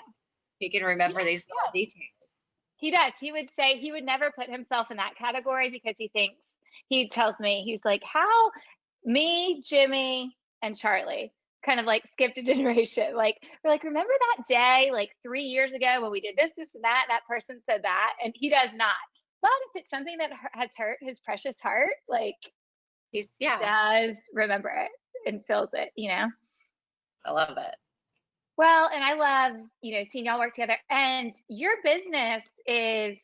B: He can
A: yeah,
B: remember these little
A: yeah.
B: details.
A: He does. He would say he would never put himself in that category because he tells me, he's like, how me, Jimmy, and Charlie kind of like skipped a generation. Like, we're like, remember that day, like 3 years ago when we did this, and that person said that, and he does not. But if it's something that has hurt his precious heart, like,
B: Yeah,
A: does remember it and feels it.
B: I love it.
A: Well, and I love, seeing y'all work together. And your business is,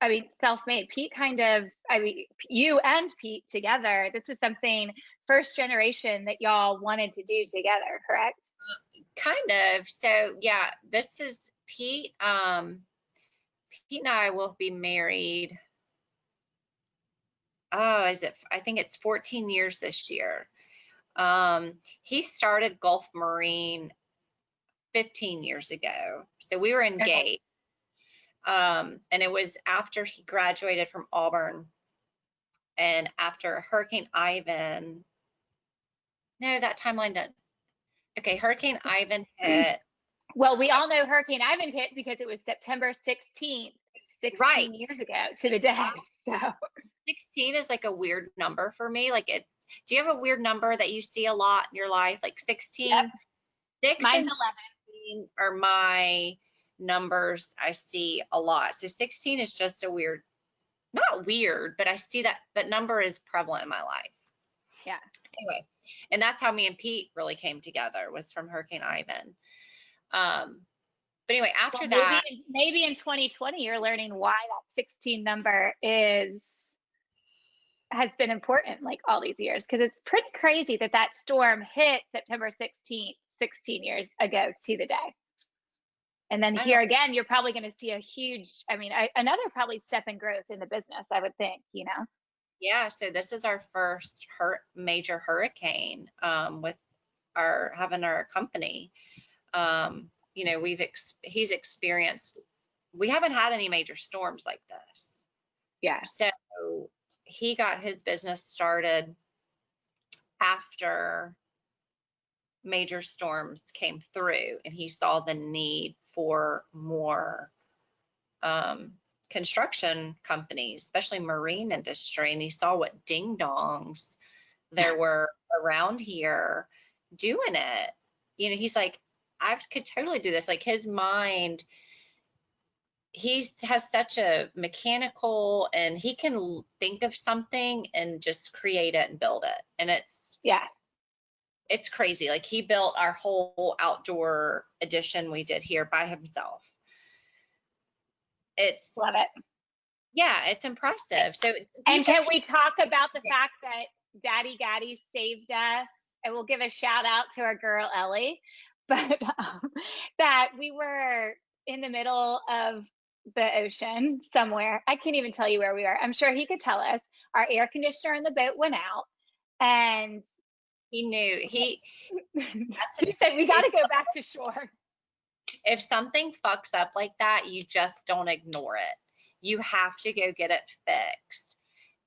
A: I mean, self-made. Pete kind of, I mean, you and Pete together, this is something first generation that y'all wanted to do together, correct?
B: Kind of. So, yeah, this is Pete. Pete and I will be married. Oh, I think it's 14 years this year. He started Gulf Marine 15 years ago. So we were
A: Okay.
B: engaged. And it was after he graduated from Auburn and after Hurricane Ivan. No, that timeline doesn't. Okay, Hurricane Ivan hit.
A: Well, we all know Hurricane Ivan hit because it was September 16th,
B: Right.
A: 16 years ago to the day. So
B: 16 is like a weird number for me. Like, do you have a weird number that you see a lot in your life? Like
A: yep,
B: 16, 6
A: mine's
B: and
A: 11.
B: 16 are my numbers I see a lot. So 16 is just a weird, not weird, but I see that number is prevalent in my life.
A: Yeah.
B: Anyway, and that's how me and Pete really came together, was from Hurricane Ivan. But anyway,
A: Well,
B: after
A: maybe
B: that,
A: maybe in 2020 you're learning why that 16 number has been important like all these years, because it's pretty crazy that that storm hit September 16th, 16 years ago to the day. And then
B: I know,
A: here again, you're probably going to see a huge, I mean, another probably step in growth in the business, I would think.
B: yeah. So this is our first major hurricane, with having our company. He's experienced. We haven't had any major storms like this.
A: Yeah.
B: So he got his business started after major storms came through, and he saw the need for more construction companies, especially marine industry, and he saw what ding dongs there were around here doing it. He's like, I could totally do this. Like, his mind, he has such a mechanical, and he can think of something and just create it and build it. And
A: Yeah.
B: it's crazy. Like, he built our whole outdoor addition we did here by himself. It's
A: Love it.
B: Yeah, it's impressive. So you
A: And can
B: just
A: we talk about the fact that Daddy Gaddy saved us? And we'll give a shout out to our girl Ellie, but that we were in the middle of the ocean somewhere. I can't even tell you where we were. I'm sure he could tell us. Our air conditioner in the boat went out, and
B: he knew that's
A: he said we got
B: if
A: to go back to shore.
B: if something fucks up like that, you just don't ignore it. You have to go get it fixed.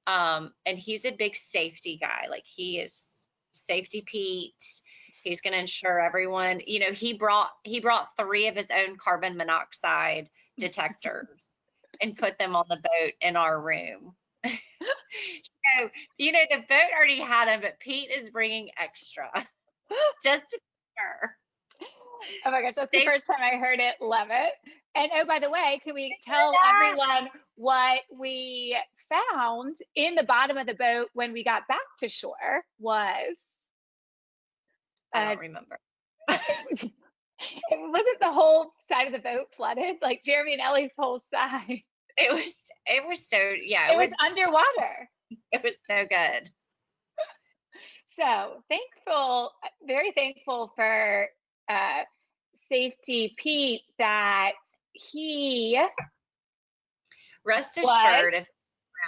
B: And he's a big safety guy. Like he is safety Pete. He's going to ensure everyone, he brought 3 of his own carbon monoxide detectors and put them on the boat in our room. So, the boat already had them, but Pete is bringing extra just to be sure.
A: Oh my gosh, that's the
B: They
A: first time I heard it. Love it. And oh, by the way, can we tell
B: that.
A: everyone what we found in the bottom of the boat when we got back to shore was
B: I
A: uh
B: don't remember.
A: it wasn't the whole side of the boat flooded, like Jeremy and Ellie's whole side.
B: It was so, yeah,
A: It was underwater.
B: it was no good.
A: So thankful, very thankful for uh Safety Pete that he
B: Rest
A: was
B: assured, if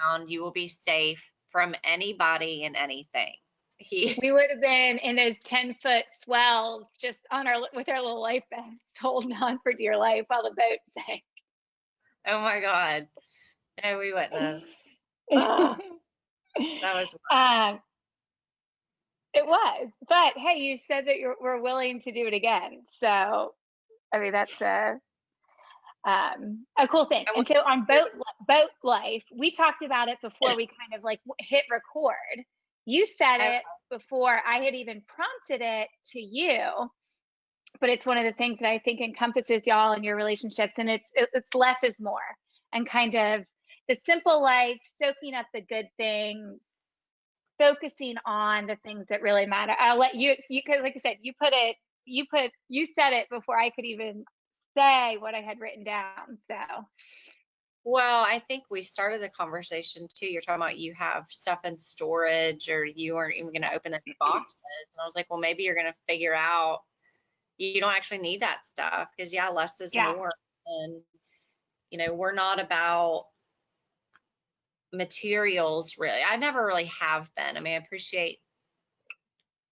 B: around, you will be safe from anybody and anything. He,
A: we would have been in those 10-foot swells just on our with our little life vests holding on for dear life while the boat sank.
B: oh my God. No, we wouldn't have. Oh, that was,
A: um, it was, but hey, you said that we're willing to do it again. So, I mean, that's a cool thing.
B: and
A: And so on boat life, we talked about it before we kind of like hit record. You said
B: I,
A: it before I had even prompted it to you, but it's one of the things that I think encompasses y'all and your relationships, and it's less is more, and kind of the simple life, soaking up the good things, focusing on the things that really matter. I'll let you because like I said, you said it before I could even say what I had written down. So
B: well, I think we started the conversation too. You're talking about you have stuff in storage or you weren't even going to open the boxes. And I was like, well, maybe you're going to figure out you don't actually need that stuff because, yeah, less is
A: yeah,
B: more. And, we're not about materials really. I never really have been. I mean, I appreciate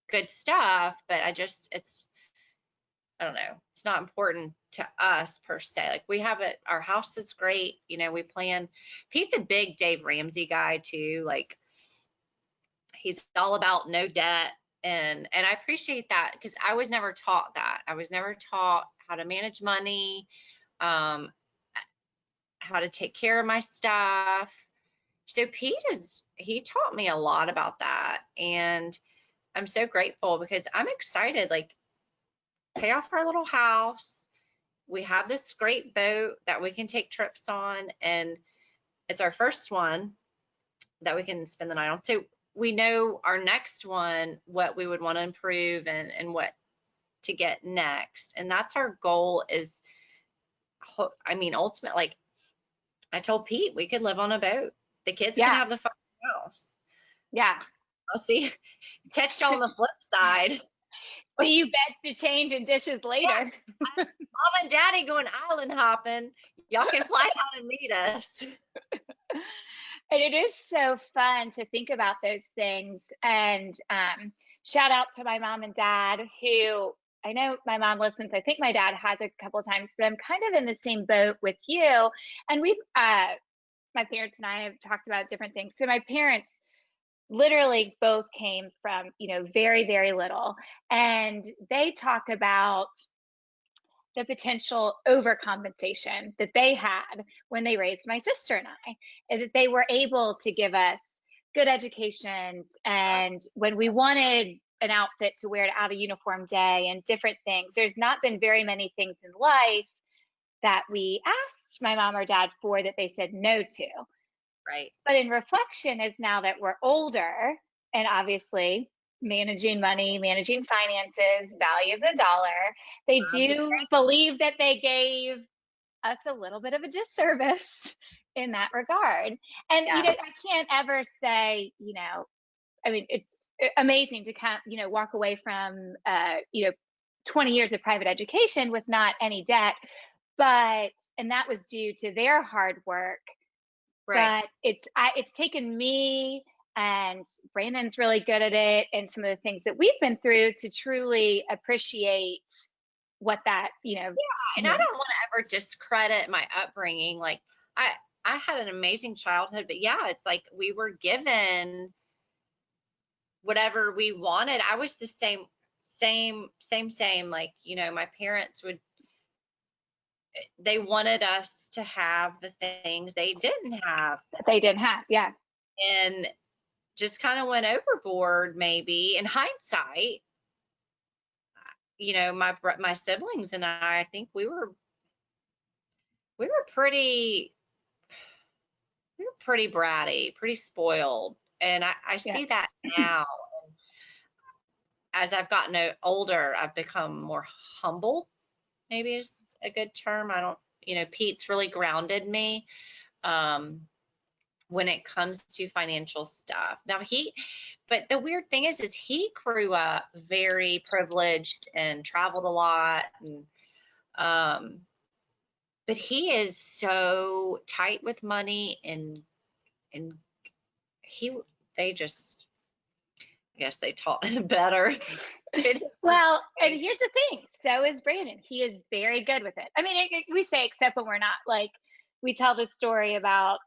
B: good stuff, but I don't know, it's not important to us per se. Like we have it, our house is great. We plan. Pete's a big Dave Ramsey guy too. Like he's all about no debt. And I appreciate that because I was never taught that. I was never taught how to manage money, um, how to take care of my stuff. So he taught me a lot about that. And I'm so grateful because I'm excited, like pay off our little house. We have this great boat that we can take trips on, and it's our first one that we can spend the night on. So we know our next one, what we would want to improve and what to get next. And that's our goal is, I mean, ultimate, like I told Pete, we could live on a boat. The kids can
A: yeah,
B: have the fun house.
A: yeah.
B: I'll see, catch y'all on the flip side.
A: See you beds to change and dishes later.
B: Mom and Daddy going island hopping. Y'all can fly out and meet us.
A: And it is so fun to think about those things. And shout out to my mom and dad, who I know my mom listens. I think my dad has a couple of times, but I'm kind of in the same boat with you. And my parents and I have talked about different things. So my parents literally both came from, very, very little. And they talk about the potential overcompensation that they had when they raised my sister and I, and that they were able to give us good educations. And when we wanted an outfit to wear out a uniform day and different things, there's not been very many things in life that we asked my mom or dad for that they said no to.
B: Right.
A: But in reflection, is now that we're older and obviously managing money, managing finances, value of the dollar, they do believe that they gave us a little bit of a disservice in that regard. And,
B: Yeah.
A: I can't ever say, I mean, it's amazing to come, walk away from, 20 years of private education with not any debt, but, and that was due to their hard work.
B: Right.
A: But it's taken me, and Brandon's really good at it, and some of the things that we've been through to truly appreciate what that,
B: And I don't want to ever discredit my upbringing. Like I I had an amazing childhood, but yeah, it's like we were given whatever we wanted. I was the same. Like, my parents they wanted us to have the things they didn't have,
A: they didn't have. Yeah.
B: and just kind of went overboard maybe in hindsight. My siblings and I think we were pretty bratty, pretty spoiled. And I
A: Yeah.
B: see that now. As I've gotten older, I've become more humble, maybe is a good term. I don't, Pete's really grounded me um, when it comes to financial stuff. But the weird thing is he grew up very privileged and traveled a lot. But he is so tight with money, and he, they just, I guess they taught him better.
A: Well, and here's the thing. So is Brandon. He is very good with it. I mean, we say except when we're not. Like, we tell this story about,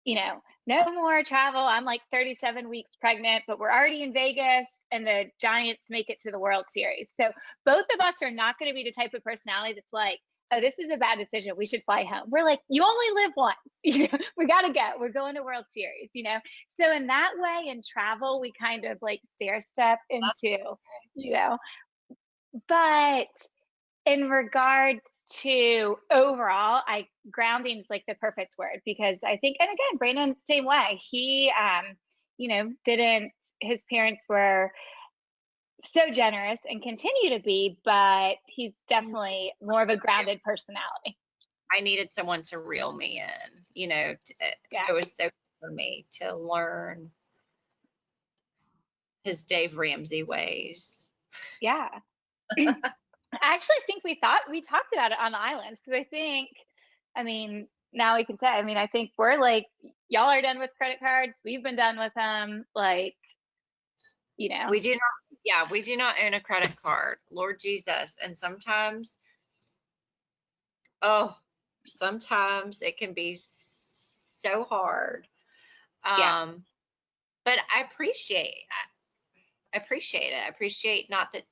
A: no more travel. I'm like 37 weeks pregnant, but we're already in Vegas and the Giants make it to the World Series. So both of us are not going to be the type of personality that's like, oh, this is a bad decision. We should fly home. We're like, you only live once. We got to go. We're going to World Series. So in that way, in travel, we kind of like stair step into, you know, but in regards to overall, grounding is like the perfect word, because I think, and again, Brandon, same way. He, didn't, his parents were so generous and continue to be, but he's definitely more of a grounded personality.
B: I needed someone to reel me in.
A: Yeah.
B: It was so good for me to learn his Dave Ramsey ways.
A: Yeah. I actually think we talked about it on the islands, because I mean, now we can say, I mean, I think we're like, y'all are done with credit cards. We've been done with them. Like,
B: We do not, yeah, we do not own a credit card, Lord Jesus. And oh, sometimes it can be so hard.
A: yeah,
B: But I appreciate it. I appreciate not that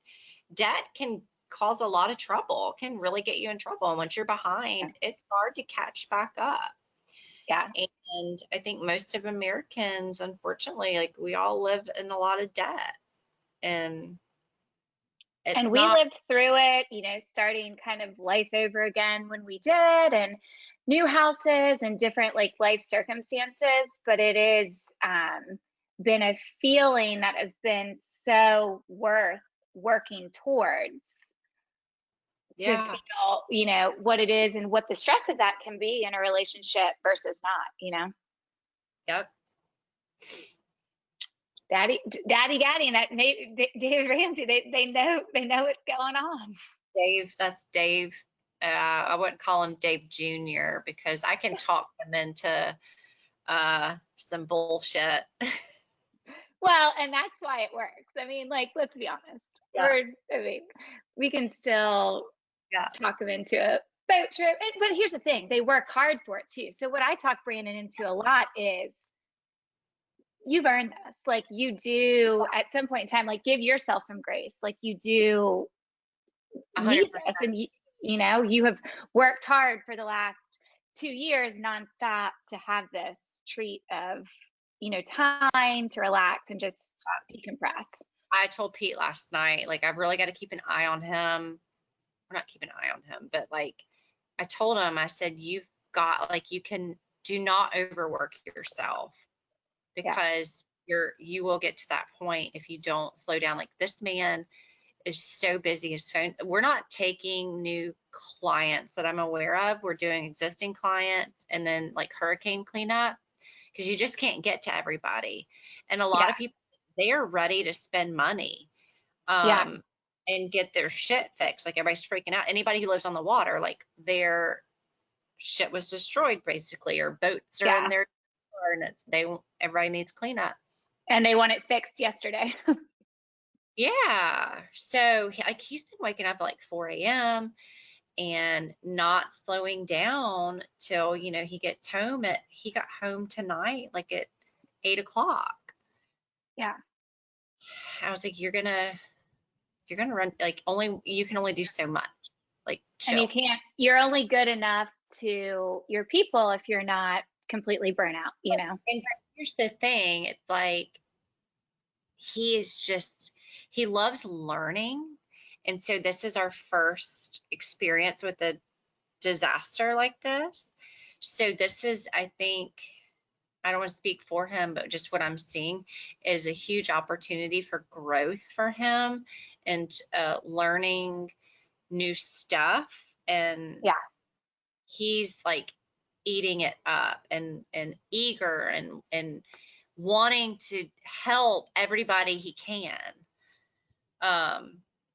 B: debt can cause a lot of trouble, can really get you in trouble. And once you're behind, it's hard to catch back up.
A: yeah.
B: And I think most of Americans, unfortunately, like we all live in a lot of debt. And
A: And
B: it's
A: we
B: not,
A: lived through it, starting kind of life over again when we did, and new houses and different like life circumstances. But it is been a feeling that has been so worth working towards, to
B: yeah,
A: feel, what it is and what the stress of that can be in a relationship versus not.
B: yep.
A: Daddy, and that David Ramsey, they know what's going on.
B: That's Dave. I wouldn't call him Dave Jr. because I can talk him into some bullshit.
A: Well, and that's why it works. I mean, like, let's be honest.
B: Yeah,
A: I mean, we can still
B: yeah,
A: talk them into a boat trip. But here's the thing, they work hard for it too. So what I talk Brandon into a lot is, you've earned this. Like, you do at some point in time, like, give yourself some grace. Like, you do need this.
B: 100%.
A: And you have worked hard for the last 2 years nonstop to have this treat of, time to relax and just decompress.
B: I told Pete last night, like, I've really got to keep an eye on him. Or not keep an eye on him, but like, I told him, I said, you've got, like, do not overwork yourself,
A: Yeah.
B: because you will get to that point if you don't slow down. Like, this man is so busy. His phone. We're not taking new clients that I'm aware of. We're doing existing clients and then like hurricane cleanup because you just can't get to everybody. And a lot
A: Yeah.
B: of people, they are ready to spend money
A: Yeah.
B: and get their shit fixed. Like everybody's freaking out. Anybody who lives on the water, like their shit was destroyed basically, or boats are in
A: Yeah.
B: their and everybody needs cleanup.
A: And they want it fixed yesterday.
B: Yeah. So like he's been waking up at like 4 a.m. and not slowing down till, he gets home he got home tonight, like at 8 o'clock.
A: Yeah.
B: I was like, you're gonna run, like you can only do so much. Like
A: And
B: chill.
A: you're only good enough to your people if you're not completely burnt out, you know?
B: And here's the thing, it's like he is just he loves learning. And so this is our first experience with a disaster like this. So this is, I think, I don't want to speak for him, but just what I'm seeing is a huge opportunity for growth for him and learning new stuff. And
A: Yeah.
B: he's like eating it up and eager and wanting to help everybody he can.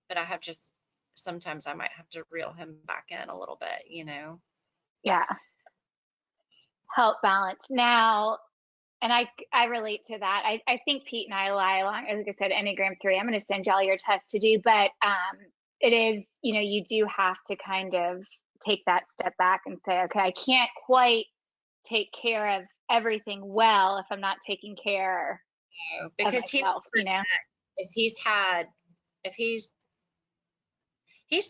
B: But I have just sometimes I might have to reel him back in a little bit.
A: Yeah. Help balance. Now, and I relate to that. I think Pete and I lie along, as like I said, Enneagram 3. I'm going to send y'all your test to do, but it is, you do have to kind of take that step back and say, okay, I can't quite take care of everything well if I'm not taking care of
B: Because
A: myself, you know?
B: if he's had if he's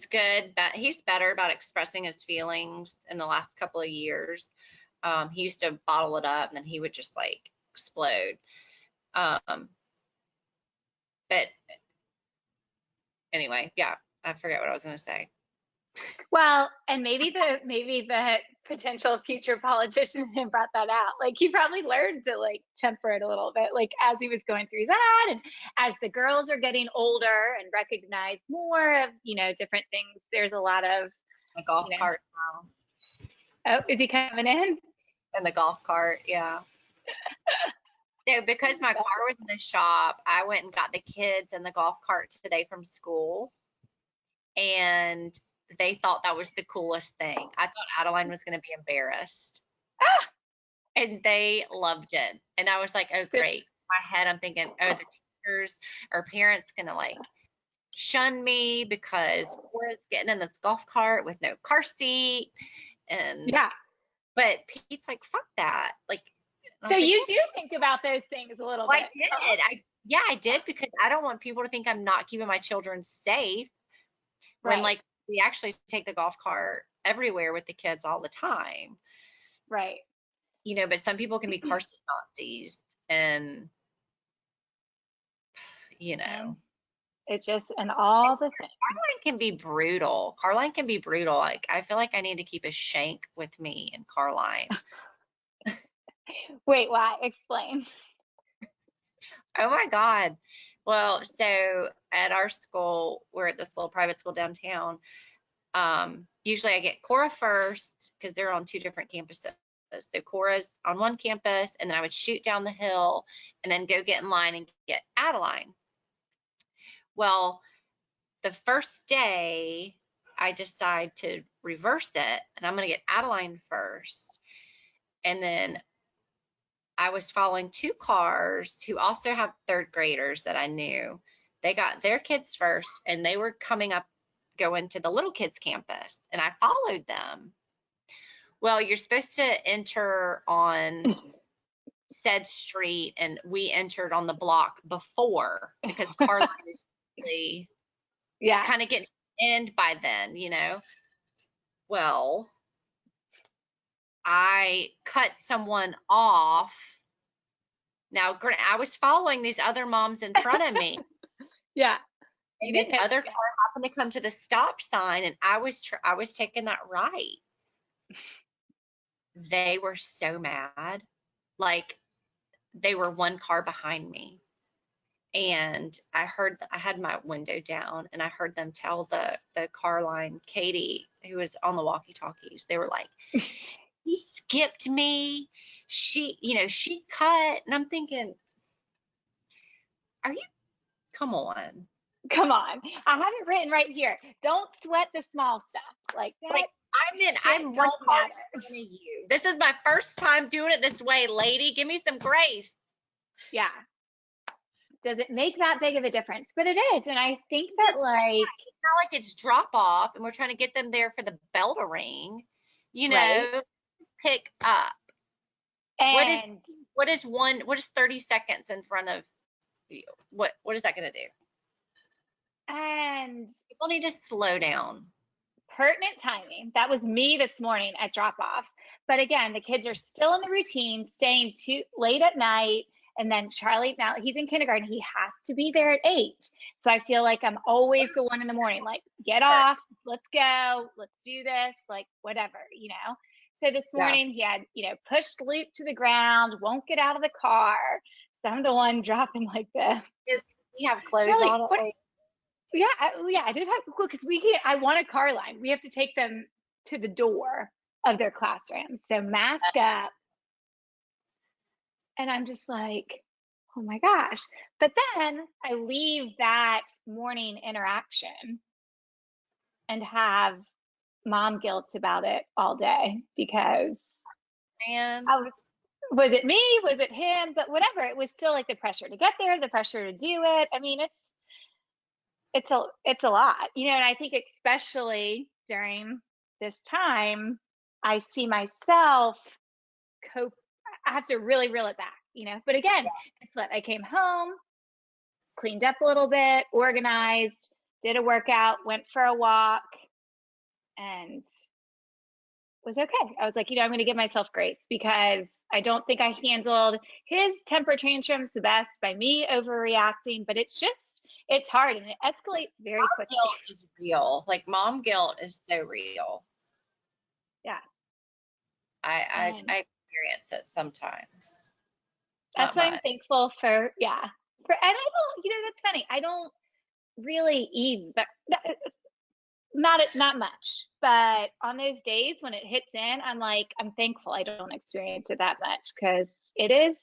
B: good, but he's better about expressing his feelings in the last couple of years. He used to bottle it up and then he would just like explode. Um, but anyway, yeah, I forget what I was going to say.
A: Well, and maybe the potential future politician in him brought that out. Like he probably learned to like temper it a little bit, like as he was going through that, and as the girls are getting older and recognize more of different things. There's a lot of
B: The golf
A: you know.
B: cart now.
A: Oh, is he coming in?
B: And the golf cart, yeah. So because my car was in the shop, I went and got the kids in the golf cart today from school, and they thought that was the coolest thing. I thought Adeline was going to be embarrassed,
A: Ah,
B: and they loved it. And I was like, oh,
A: good.
B: great. In my head, I'm thinking, oh, the teachers or parents going to like shun me because Cora's getting in this golf cart with no car seat. And,
A: Yeah.
B: but Pete's like, fuck that. Like, I
A: So
B: was like,
A: you do think about those things a little
B: well, I
A: bit.
B: did. Yeah, I did because I don't want people to think I'm not keeping my children safe when
A: Right.
B: like we actually take the golf cart everywhere with the kids all the time.
A: Right.
B: But some people can be car seat Nazis and you know,
A: And it's just and all the things.
B: Carline can be brutal. Carline can be brutal. Like I feel like I need to keep a shank with me and Carline.
A: Wait, why? Explain.
B: Oh my God. Well, so at our school, we're at this little private school downtown. Usually I get Cora first because they're on two different campuses. So Cora's on one campus, and then I would shoot down the hill and then go get in line and get Adeline. Well, the first day I decide to reverse it, and I'm going to get Adeline first. And then I was following two cars who also have third graders that I knew. They got their kids first, and they were coming up, going to the little kids campus, and I followed them. Well, you're supposed to enter on said street, and we entered on the block before because Carline is usually
A: Yeah.
B: kind of getting to the end by then. Well, I cut someone off. Now, I was following these other moms in front of me,
A: Yeah. You
B: and this
A: didn't know.
B: other car happened to come to the stop sign, and I was taking that right. They were so mad, like they were one car behind me. And I had my window down, and I heard them tell the car line, Katie, who was on the walkie-talkies, they were like, he skipped me. She cut. And I'm thinking, are you, come on.
A: Come on. I have it written right here. Don't sweat the small stuff. Like that
B: Like,
A: shit
B: I'm right
A: don't
B: there
A: matter.
B: in front of you. This is my first time doing it this way, lady. Give me some grace.
A: Yeah. Does it make that big of a difference? But it is. And I think
B: It's
A: that like,
B: not like it's drop off and we're trying to get them there for the bell to ring.
A: right.
B: Just pick up. What is
A: And
B: what is 30 seconds in front of you? What is that going to do?
A: and
B: People need to slow down.
A: pertinent timing. That was me this morning at drop off. But again, the kids are still in the routine, staying too late at night. And then Charlie, now he's in kindergarten, he has to be there at 8. So I feel like I'm always the one in the morning, like, get off, let's go, let's do this, like, whatever. So this
B: Yeah.
A: morning he had, pushed Luke to the ground, won't get out of the car. So I'm the one dropping like the
B: We have clothes
A: really
B: on
A: what
B: it.
A: yeah, I did have cool because we can't. I want a car line. We have to take them to the door of their classroom. So mask up, and I'm just like, oh my gosh. But then I leave that morning interaction and have mom guilt about it all day because
B: Man,
A: was it me? Was it him? But whatever. It was still like the pressure to get there, the pressure to do it. I mean, it's a lot, and I think especially during this time, I see myself cope. I have to really reel it back. But again, guess what? I came home, cleaned up a little bit, organized, did a workout, went for a walk, and was okay. I was like, I'm going to give myself grace because I don't think I handled his temper tantrums the best by me overreacting, but it's hard and it escalates very
B: mom
A: quickly.
B: guilt is real. Like, mom guilt is so real.
A: Yeah.
B: I
A: And
B: experience it sometimes.
A: that's
B: Not
A: why I'm
B: much.
A: thankful for, yeah. And I don't, that's funny. I don't really eat, but not much. But on those days when it hits in, I'm like, I'm thankful I don't experience it that much because it is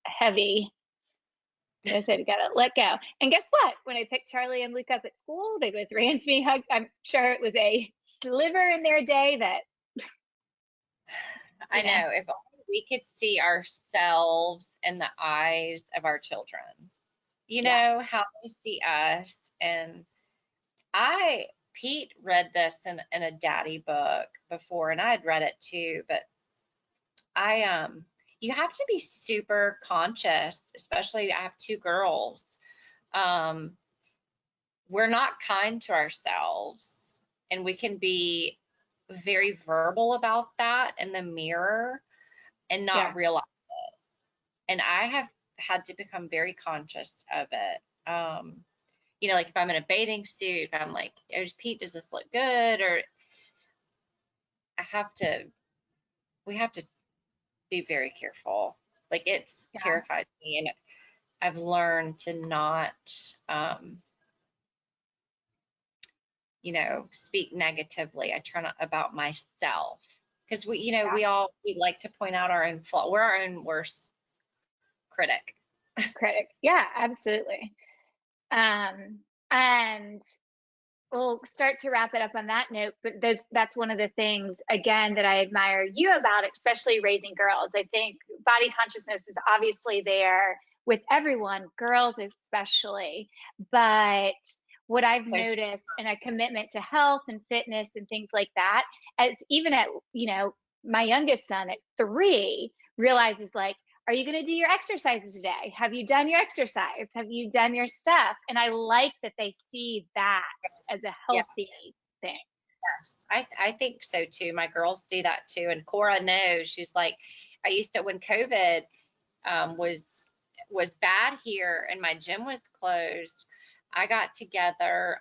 A: heavy. I said, gotta let go. And guess what? When I picked Charlie and Luke up at school, they both ran to me, hugged. I'm sure it was a sliver in their day that,
B: I
A: you know,
B: know. If only we could see ourselves in the eyes of our children,
A: yeah,
B: how they see us. And Pete read this in a daddy book before, and I had read it too, but you have to be super conscious, especially I have two girls. Um, we're not kind to ourselves, and we can be very verbal about that in the mirror and
A: yeah,
B: not realize. And I have had to become very conscious of it. Like if I'm in a bathing suit, I'm like, oh, Pete, does this look good? Or I have to, we have to be very careful. Like, it's
A: yeah,
B: terrified me. And I've learned to not, um, speak negatively. I try not about myself because we like to point out our own flaw. We're our own worst critic.
A: yeah. Critic. Yeah, absolutely. And we'll start to wrap it up on that note, but that's one of the things, again, that I admire you about, especially raising girls. I think body consciousness is obviously there with everyone, girls especially, but what I've
B: So
A: noticed in a commitment to health and fitness and things like that, as even at, my youngest son at 3 realizes like, are you going to do your exercises today? Have you done your exercise? Have you done your stuff? And I like that they see that as a
B: yeah,
A: healthy thing.
B: yes, I think so too. My girls see that too, and Cora knows. She's like, I used to, when COVID was bad here and my gym was closed. I got together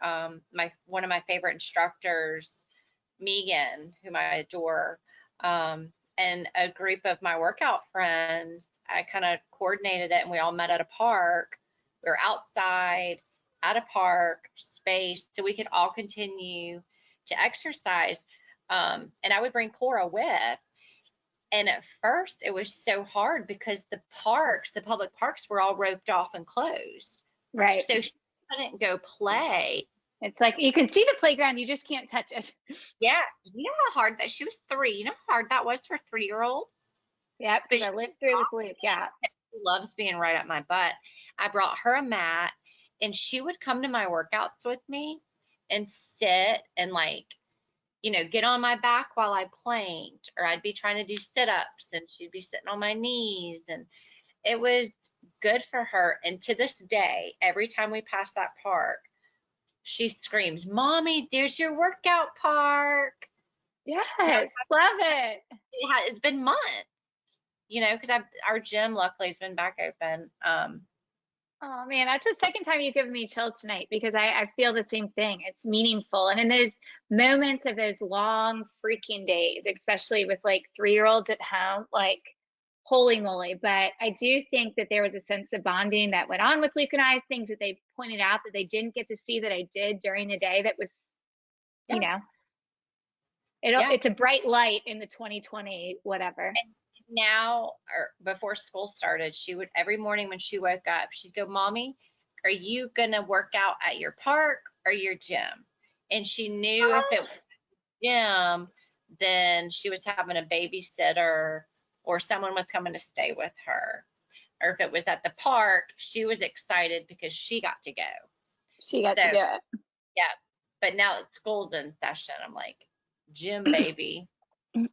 B: my one of my favorite instructors, Megan, whom I adore, and a group of my workout friends. I kind of coordinated it, and we all met at a park We were outside at a park space so we could all continue to exercise. And I would bring Cora with. And at first it was so hard because the parks, the public parks were all roped off and closed.
A: Right.
B: So she couldn't go play.
A: It's like you can see the playground, you just can't touch it.
B: Yeah, you know how hard that she was 3. You know how hard that was for a 3-year-old?
A: Yep,
B: But
A: because I lived through with Luke. Yeah.
B: she loves being right up my butt. I brought her a mat and she would come to my workouts with me and sit and like, you know, get on my back while I planked, or I'd be trying to do sit-ups and she'd be sitting on my knees, and it was good for her. And to this day, every time we pass that park, she screams, "Mommy, there's your workout park."
A: Yes, love it.
B: It's been months, you know, because our gym luckily has been back open.
A: Oh man, that's the second time you've given me chills tonight because I feel the same thing. It's meaningful. And in those moments of those long freaking days, especially with like 3-year-olds at home, like holy moly. But I do think that there was a sense of bonding that went on with Luke and I, things that they pointed out that they didn't get to see that I did during the day that was, you
B: Yeah,
A: know,
B: yeah.
A: it's a bright light in the 2020 whatever.
B: And now, or before school started, she would every morning when she woke up, she'd go, "Mommy, are you gonna work out at your park or your gym?" And she knew if it was gym, then she was having a babysitter or someone was coming to stay with her. Or if it was at the park, she was excited because she got to go.
A: She got
B: So,
A: to do it.
B: yeah. But now that school's in session, I'm like, gym baby.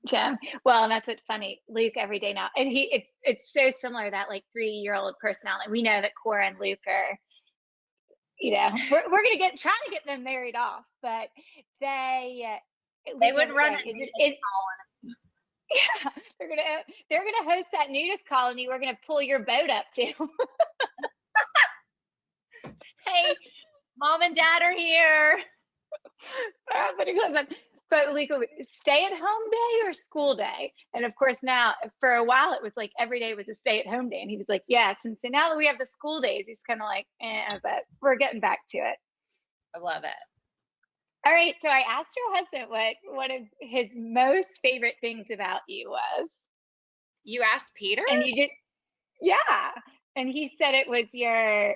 A: Jim. Well, and that's what's funny. Luke every day now, and it's so similar that like 3-year-old personality. We know that Cora and Luke are, you know, we're gonna get trying to get them married off, but they
B: They
A: Luke
B: would
A: every
B: run
A: day
B: that
A: it yeah, they're gonna host that nudist colony. We're gonna pull your boat up to.
B: hey, mom and dad are here.
A: But Luke, stay at home day or school day? And of course, now for a while it was like every day was a stay at home day, and he was like, yes. And so now that we have the school days, he's kind of like, but we're getting back to it.
B: I love it.
A: All right, so I asked your husband what one of his most favorite things about you was,
B: You asked Peter?
A: and you just yeah, and he said it was your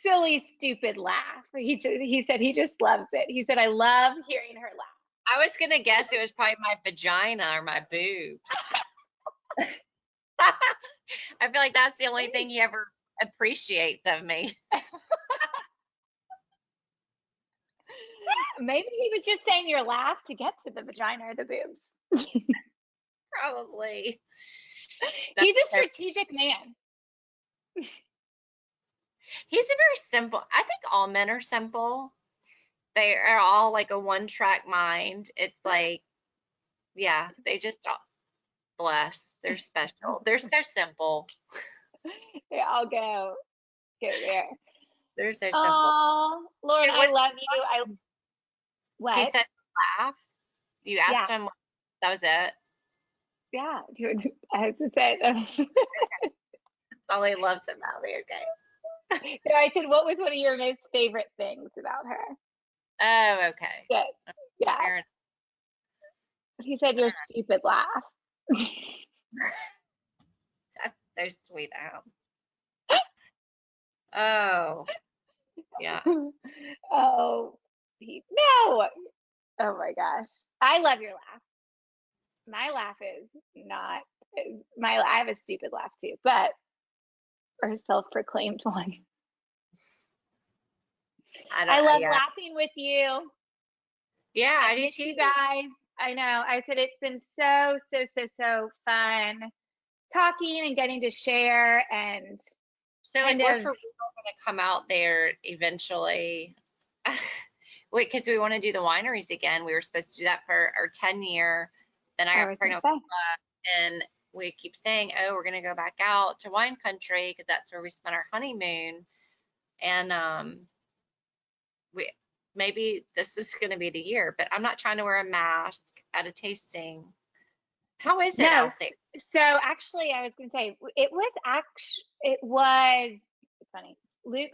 A: silly, stupid laugh. He said he just loves it. He said I love hearing her laugh.
B: I was gonna guess it was probably my vagina or my boobs. I feel like that's the only thing he ever appreciates of me.
A: Maybe he was just saying your laugh to get to the vagina or the boobs.
B: Probably.
A: He's a strategic man.
B: He's a very simple. I think all men are simple. They are all like a one-track mind. It's like, yeah, they just bless. They're special. They're so simple.
A: They all go there.
B: They're so simple.
A: Oh, Lauren,
B: Hey,
A: I love you.
B: He
A: What?
B: said laugh. You asked
A: Yeah,
B: him. That was it.
A: yeah. I have to say that.
B: All he loves about me. Okay.
A: No, I said, what was one of your most favorite things about her?
B: Oh, okay.
A: Good. Yeah.
B: Fair enough.
A: He said your stupid laugh.
B: That's so sweet of him. Oh, yeah.
A: Oh, no. Oh my gosh. I love your laugh. My laugh is not I have a stupid laugh too, but a self-proclaimed one.
B: I
A: I
B: don't.
A: love
B: Yeah.
A: laughing with you.
B: Yeah, I
A: I
B: do
A: miss
B: too.
A: you guys. I know. I said it's been so, so, so, so fun talking and getting to share and
B: So, like,
A: kind
B: we're
A: of,
B: for real gonna come out there eventually. Wait, because we want to do the wineries again. We were supposed to do that for our 10-year. Then I
A: I
B: got
A: was gonna
B: pregnant
A: say.
B: and we keep saying, oh, we're going to go back out to wine country because that's where we spent our honeymoon. And we maybe this is going to be the year, but I'm not trying to wear a mask at a tasting. How is it
A: No,
B: out there?
A: so actually I was gonna say it was it's funny. Luke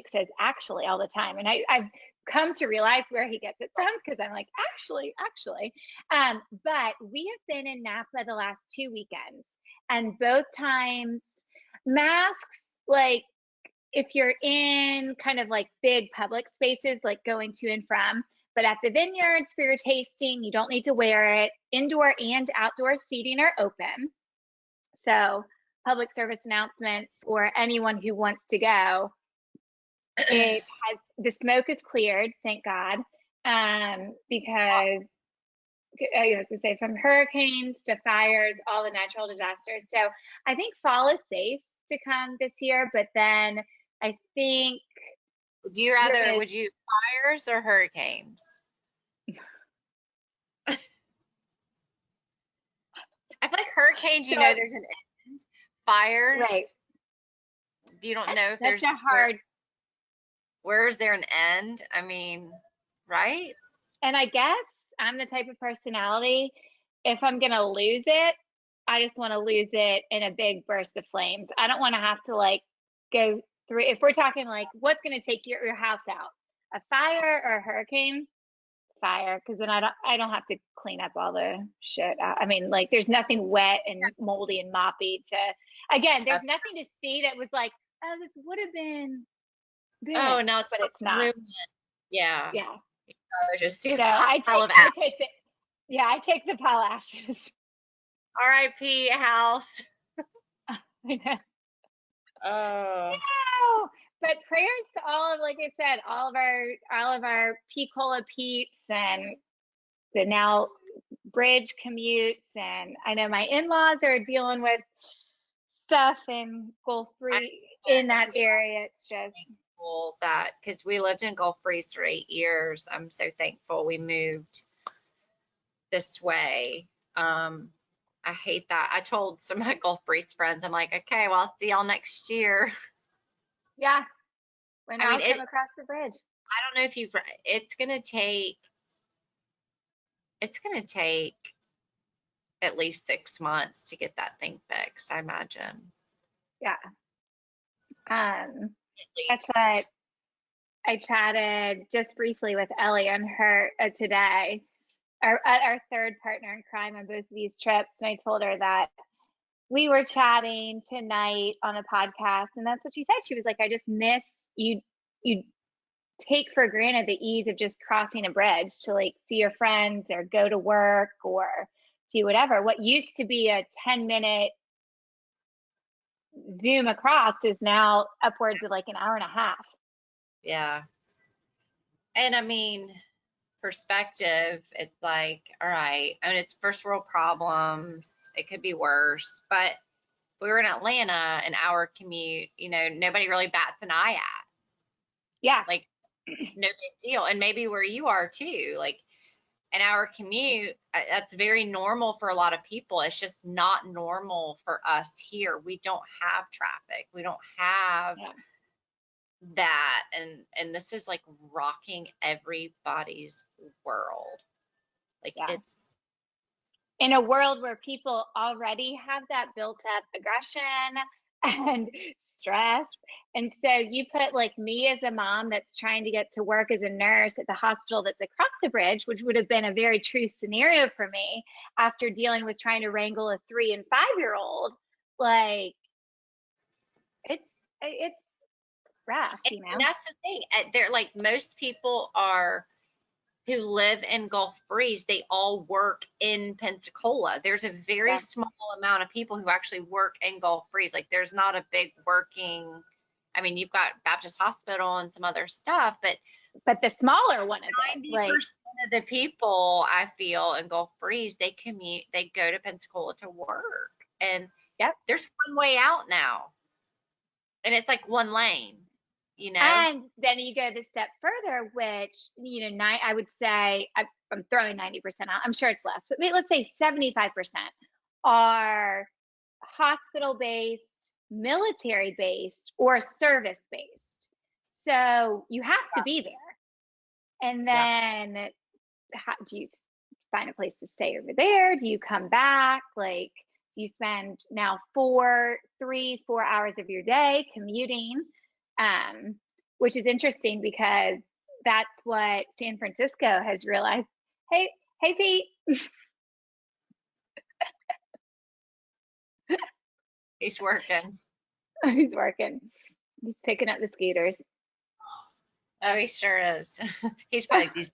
A: says actually all the time. And I've come to realize where he gets it from because I'm like, actually. But we have been in Napa the last 2 weekends, and both times masks, like if you're in kind of like big public spaces, like going to and from, but at the vineyards for your tasting, you don't need to wear it. Indoor and outdoor seating are open. So, public service announcement for anyone who wants to go. The smoke is cleared, thank God, because I was to say from hurricanes to fires, all the natural disasters. So I think fall is safe to come this year, but then I think
B: Would you fires or hurricanes? I feel like hurricanes, there's an end. Fires,
A: right.
B: You don't know if
A: That's
B: there's
A: a hard.
B: where is there an end? I mean, right?
A: And I guess I'm the type of personality, if I'm going to lose it, I just want to lose it in a big burst of flames. I don't want to have to like go through, if we're talking like what's going to take your house out, a fire or a hurricane? Fire, because then I don't have to clean up all the shit out. I mean, like there's nothing wet and moldy and moppy to, again, there's nothing to see that was like, oh, this would have been this,
B: Oh, no,
A: but it's not.
B: Yeah.
A: Yeah.
B: There's just a
A: So
B: pile of ash.
A: I take the pile ashes.
B: R.I.P. house.
A: I know.
B: Oh.
A: No, but prayers to all of, like I said, all of our Picola peeps and the now bridge commutes. And I know my in-laws are dealing with stuff in Gulf Free in that area. It's just
B: thankful that because we lived in Gulf Breeze for 8 years. I'm so thankful we moved this way. I hate that. I told some of my Gulf Breeze friends, I'm like, okay, well, I'll see y'all next year.
A: yeah, when I'll come across the bridge.
B: I don't know if you've, it's gonna take at least 6 months to get that thing fixed, I imagine.
A: Yeah.
B: At
A: That's
B: least.
A: what I chatted just briefly with Ellie and her today, our third partner in crime on both of these trips. And I told her that we were chatting tonight on a podcast, and that's what she said. She was like, I just miss you. You take for granted the ease of just crossing a bridge to like see your friends or go to work or do whatever. What used to be a 10-minute Zoom across is now upwards of like an hour and a half.
B: Yeah. And I mean, perspective, it's like, all right, I mean, it's first world problems. It could be worse, but we were in Atlanta, an hour commute, nobody really bats an eye at.
A: Yeah.
B: Like, no big deal. And maybe where you are too, like an hour commute, that's very normal for a lot of people. It's just not normal for us here. We don't have traffic. We don't have that. And this is like rocking everybody's world. Like it's
A: in a world where people already have that built up aggression and stress. And so you put like me as a mom that's trying to get to work as a nurse at the hospital that's across the bridge, which would have been a very true scenario for me after dealing with trying to wrangle a 3 and 5-year-old. Like it's rough,
B: and that's the thing. They're like most people are who live in Gulf Breeze, they all work in Pensacola. There's a very small amount of people who actually work in Gulf Breeze. Like there's not a big working, I mean, you've got Baptist Hospital and some other stuff,
A: but the smaller one is
B: 90% of the people I feel in Gulf Breeze, they go to Pensacola to work. And there's one way out now. And it's like one lane.
A: And then you go the step further, which, I would say, I'm throwing 90% out. I'm sure it's less, but let's say 75% are hospital-based, military-based, or service-based. So you have to be there. And then how do you find a place to stay over there? Do you come back? Like, You spend now 4 hours of your day commuting, which is interesting because that's what San Francisco has realized. Hey, hey, Pete.
B: He's working.
A: He's working. He's picking up the scooters.
B: Oh, he sure is. He's probably like,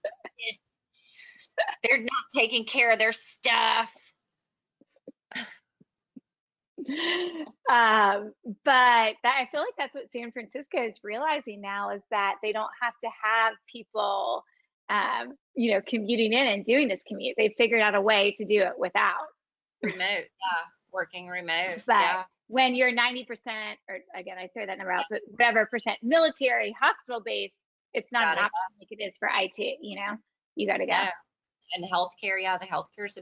B: they're not taking care of their stuff.
A: But I feel like that's what San Francisco is realizing now is that they don't have to have people, commuting in and doing this commute. They figured out a way to do it without.
B: Remote, yeah, working remote,
A: But
B: yeah,
A: when you're 90%, or again, I throw that number out, but whatever percent military, hospital based, it's not an
B: gotta
A: option like it is for IT, you got to go.
B: go. And healthcare, yeah, the healthcare is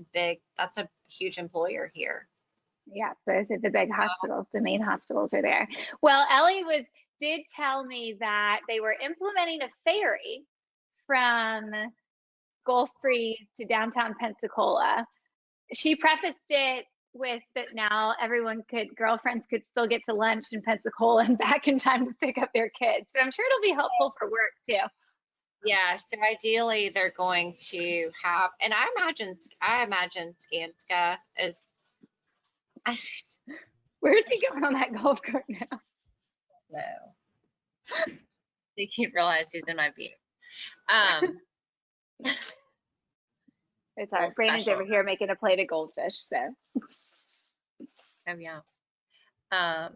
B: that's a huge employer here.
A: Yeah, both of the big hospitals, the main hospitals are there. Well, did tell me that they were implementing a ferry from Gulf Breeze to downtown Pensacola. She prefaced it with that now girlfriends could still get to lunch in Pensacola and back in time to pick up their kids. But I'm sure it'll be helpful for work too.
B: Yeah, so ideally they're going to have, and I imagine Skanska is, I
A: Where's he going on that golf cart now?
B: don't know. They can't realize he's in my view. Um,
A: It's
B: a
A: all
B: little
A: right. Brandon's
B: special.
A: over here making a plate of goldfish. So,
B: Oh yeah. Um,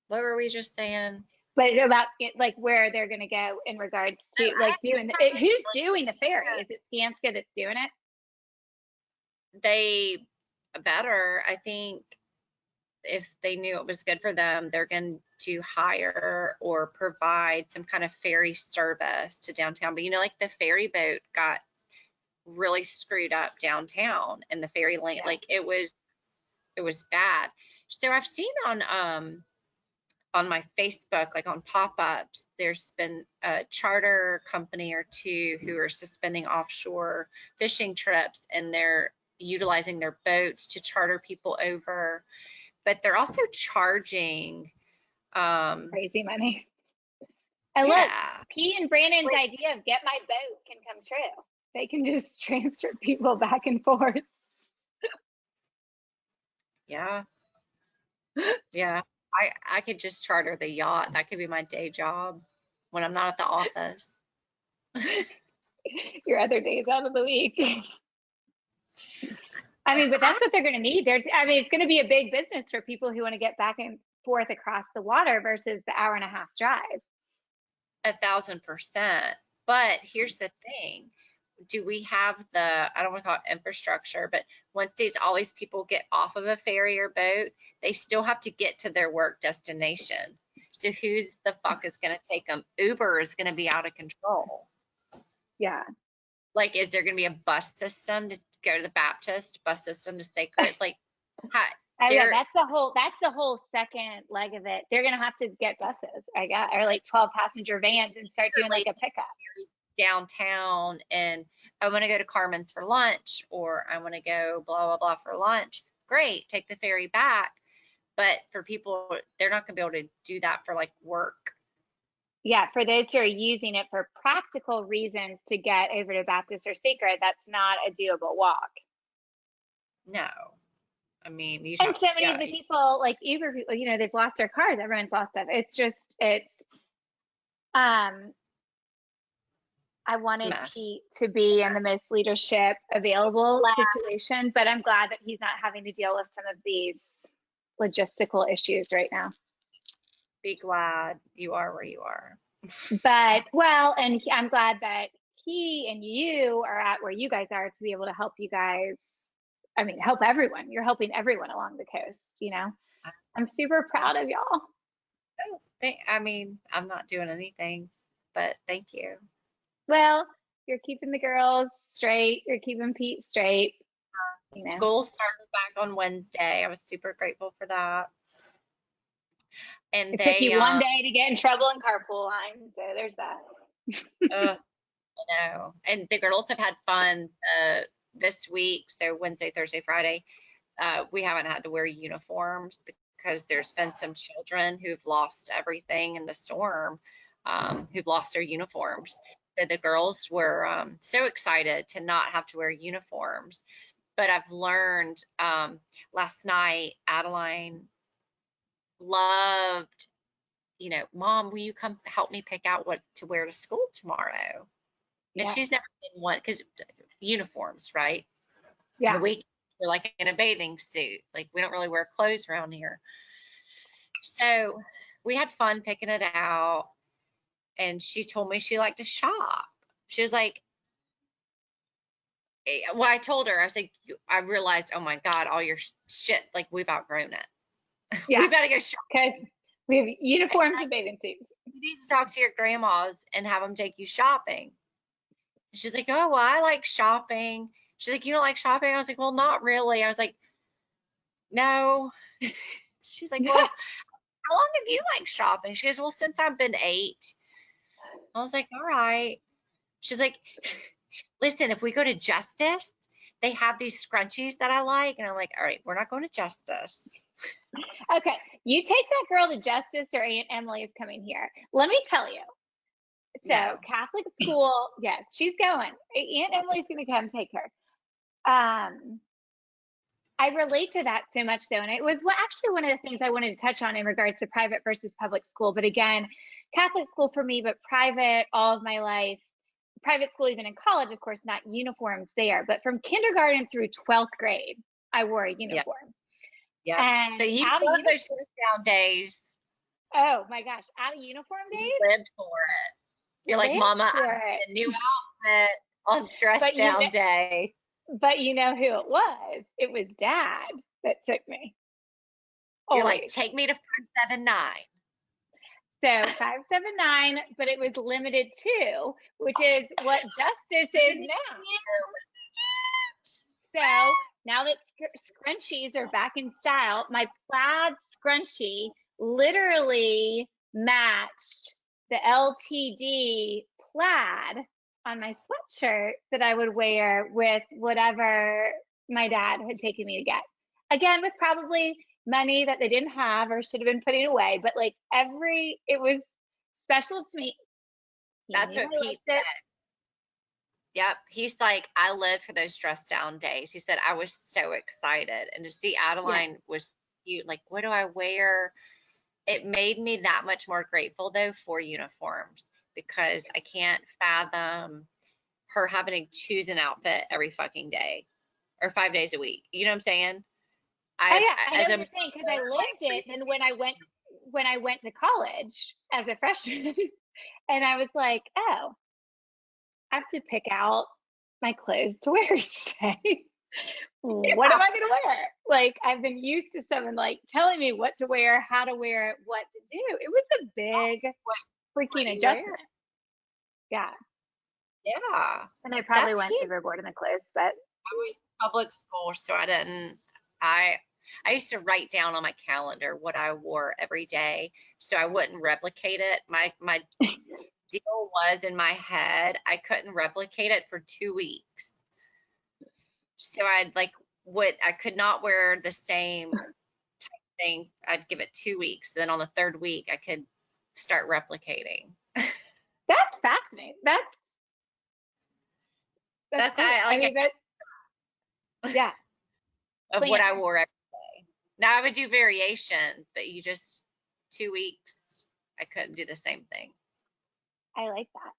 B: what were we just saying?
A: but about like where they're going to go in regards
B: Oh,
A: to like who's doing the ferry? Is it Skanska that's doing it?
B: they better, I think, if they knew it was good for them, they're going to hire or provide some kind of ferry service to downtown. But like the ferry boat got really screwed up downtown and the ferry lane,
A: Yeah.
B: like it was bad. So I've seen on my Facebook, like on pop-ups, there's been a charter company or two who are suspending offshore fishing trips, and they're utilizing their boats to charter people over, but they're also charging,
A: Crazy money. And look,
B: yeah,
A: Pete and Brandon's
B: like,
A: idea of get my boat can come true. They can just transfer people back and forth.
B: yeah, yeah. I could just charter the yacht. That could be my day job when I'm not at the office.
A: Your other days out of the week. I mean, but
B: I
A: that's what they're going to need. It's going to be a big business for people who want to get back and forth across the water versus the hour and a half drive.
B: 1,000%. But here's the thing. Do we have I don't want to call it infrastructure, but once all these people get off of a ferry or boat, they still have to get to their work destination. So who's the fuck is going to take them? Uber is going to be out of control.
A: Yeah.
B: Like, is there going to be a bus system to go to the Baptist, bus system to Sacred? Like, how,
A: Yeah, that's the whole second leg of it. They're gonna have to get buses, I guess, or like 12 passenger vans and start doing like a pickup.
B: downtown and I want to go to Carmen's for lunch, or I want to go blah, blah, blah for lunch. Great, take the ferry back. But for people, they're not going to be able to do that for like work.
A: Yeah, for those who are using it for practical reasons to get over to Baptist or Sacred, that's not a doable walk.
B: No. I mean, you
A: And
B: have,
A: so many
B: yeah,
A: of the people, like Uber people, they've lost their cars. Everyone's lost stuff. Um, I wanted
B: mess.
A: Pete to be in the most leadership available situation, but I'm glad that he's not having to deal with some of these logistical issues right now.
B: Be glad you are where you are.
A: But, well, and I'm glad that he and you are at where you guys are to be able to help you guys. I mean, help everyone. You're helping everyone along the coast. I'm super proud of y'all.
B: I mean, I'm not doing anything, but thank you.
A: Well, you're keeping the girls straight. You're keeping Pete straight.
B: School started back on Wednesday. I was super grateful for that. And
A: It took
B: they,
A: you one day to get in trouble in carpool line, so there's that.
B: I know. And the girls have had fun this week. So Wednesday, Thursday, Friday. we haven't had to wear uniforms because there's been some children who've lost everything in the storm, who've lost their uniforms. So the girls were so excited to not have to wear uniforms. But I've learned last night, Adeline loved, Mom, will you come help me pick out what to wear to school tomorrow? And
A: Yeah.
B: she's never been one because uniforms, right?
A: Yeah.
B: The week we're like in a bathing suit. Like we don't really wear clothes around here. So we had fun picking it out. And she told me she liked to shop. She was like, well, I told her, I was like, I realized, oh my God, all your shit, like we've outgrown it.
A: Yeah.
B: We better go shop.
A: Because we have uniforms and bathing suits.
B: You need to talk to your grandmas and have them take you shopping. And she's like, oh, well, I like shopping. She's like, you don't like shopping? I was like, well, not really. I was like, no. She's like, well, how long have you liked shopping? She goes, well, since I've been 8. I was like, all right. She's like, listen, if we go to Justice, they have these scrunchies that I like. And I'm like, all right, we're not going to Justice.
A: Okay, you take that girl to Justice or Aunt Emily is coming here. Let me tell you. So
B: No.
A: Catholic school, yes, she's going. Aunt Emily's going to come take her. I relate to that so much though, and it was actually one of the things I wanted to touch on in regards to private versus public school. But again, Catholic school for me, but private all of my life. Private school, even in college, of course, not uniforms there, but from kindergarten through 12th grade, I wore a
B: Yeah.
A: uniform.
B: Yeah.
A: And
B: So you
A: out of
B: love those dress down days.
A: oh my gosh, out of uniform
B: You
A: days,
B: lived for it. You're like,
A: lived
B: Mama,
A: for
B: I
A: it.
B: need a new outfit on dress
A: But
B: down day.
A: but you know who it was? It was Dad that took me.
B: You're like,
A: Always.
B: take me to 579.
A: So 579, but it was limited to, which is what Justice is now. So now that scrunchies are back in style, my plaid scrunchie literally matched the LTD plaid on my sweatshirt that I would wear with whatever my dad had taken me to get. Again, with probably money that they didn't have or should have been putting away, but like it was special to me.
B: That's what Pete said. Yep. He's like, I lived for those dress down days. He said, I was so excited. And to see Adeline was cute. Like, what do I wear? It made me that much more grateful, though, for uniforms because I can't fathom her having to choose an outfit every fucking day or 5 days a week. You know what I'm saying?
A: Oh yeah, I know
B: as
A: what
B: a
A: you're saying because I lived it. And when I went to college as a freshman, and I was like, oh, I have to pick out my clothes to wear each day. What am I going to wear? Like, I've been used to someone like telling me what to wear, how to wear it, what to do. It was a big freaking adjustment. Yeah.
B: Yeah.
A: And I probably
B: That's
A: went
B: huge.
A: overboard in the clothes, but
B: I was public school, so I didn't. I used to write down on my calendar what I wore every day, so I wouldn't replicate it. My deal was in my head, I couldn't replicate it for 2 weeks. So I could not wear the same type thing. I'd give it 2 weeks. Then on the third week, I could start replicating.
A: that's fascinating. That's cool.
B: I
A: mean, yeah.
B: of what I wore every day. Now I would do variations, but 2 weeks, I couldn't do the same thing.
A: I like that.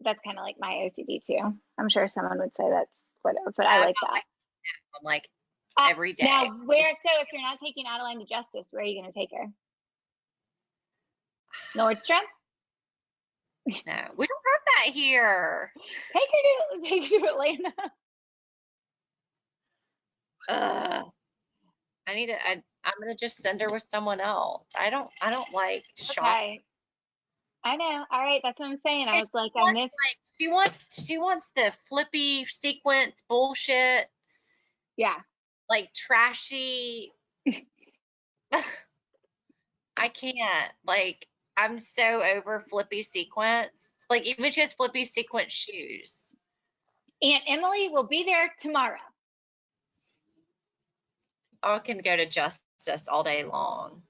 A: That's kind of like my OCD too. I'm sure someone would say that's whatever, but I like that.
B: I'm like every day.
A: Now, so if you're not taking Adeline to Justice, where are you going to take her? Nordstrom?
B: No, we don't have that here.
A: Take her to Atlanta.
B: I'm gonna just send her with someone else. I don't like shopping.
A: Okay. I know. All right, that's what I'm saying. I was like, I miss.
B: She wants the flippy sequence bullshit.
A: Yeah.
B: Like trashy. I can't. Like, I'm so over flippy sequence. Like, even she has flippy sequence shoes.
A: Aunt Emily will be there tomorrow.
B: I can go to Justice all day long.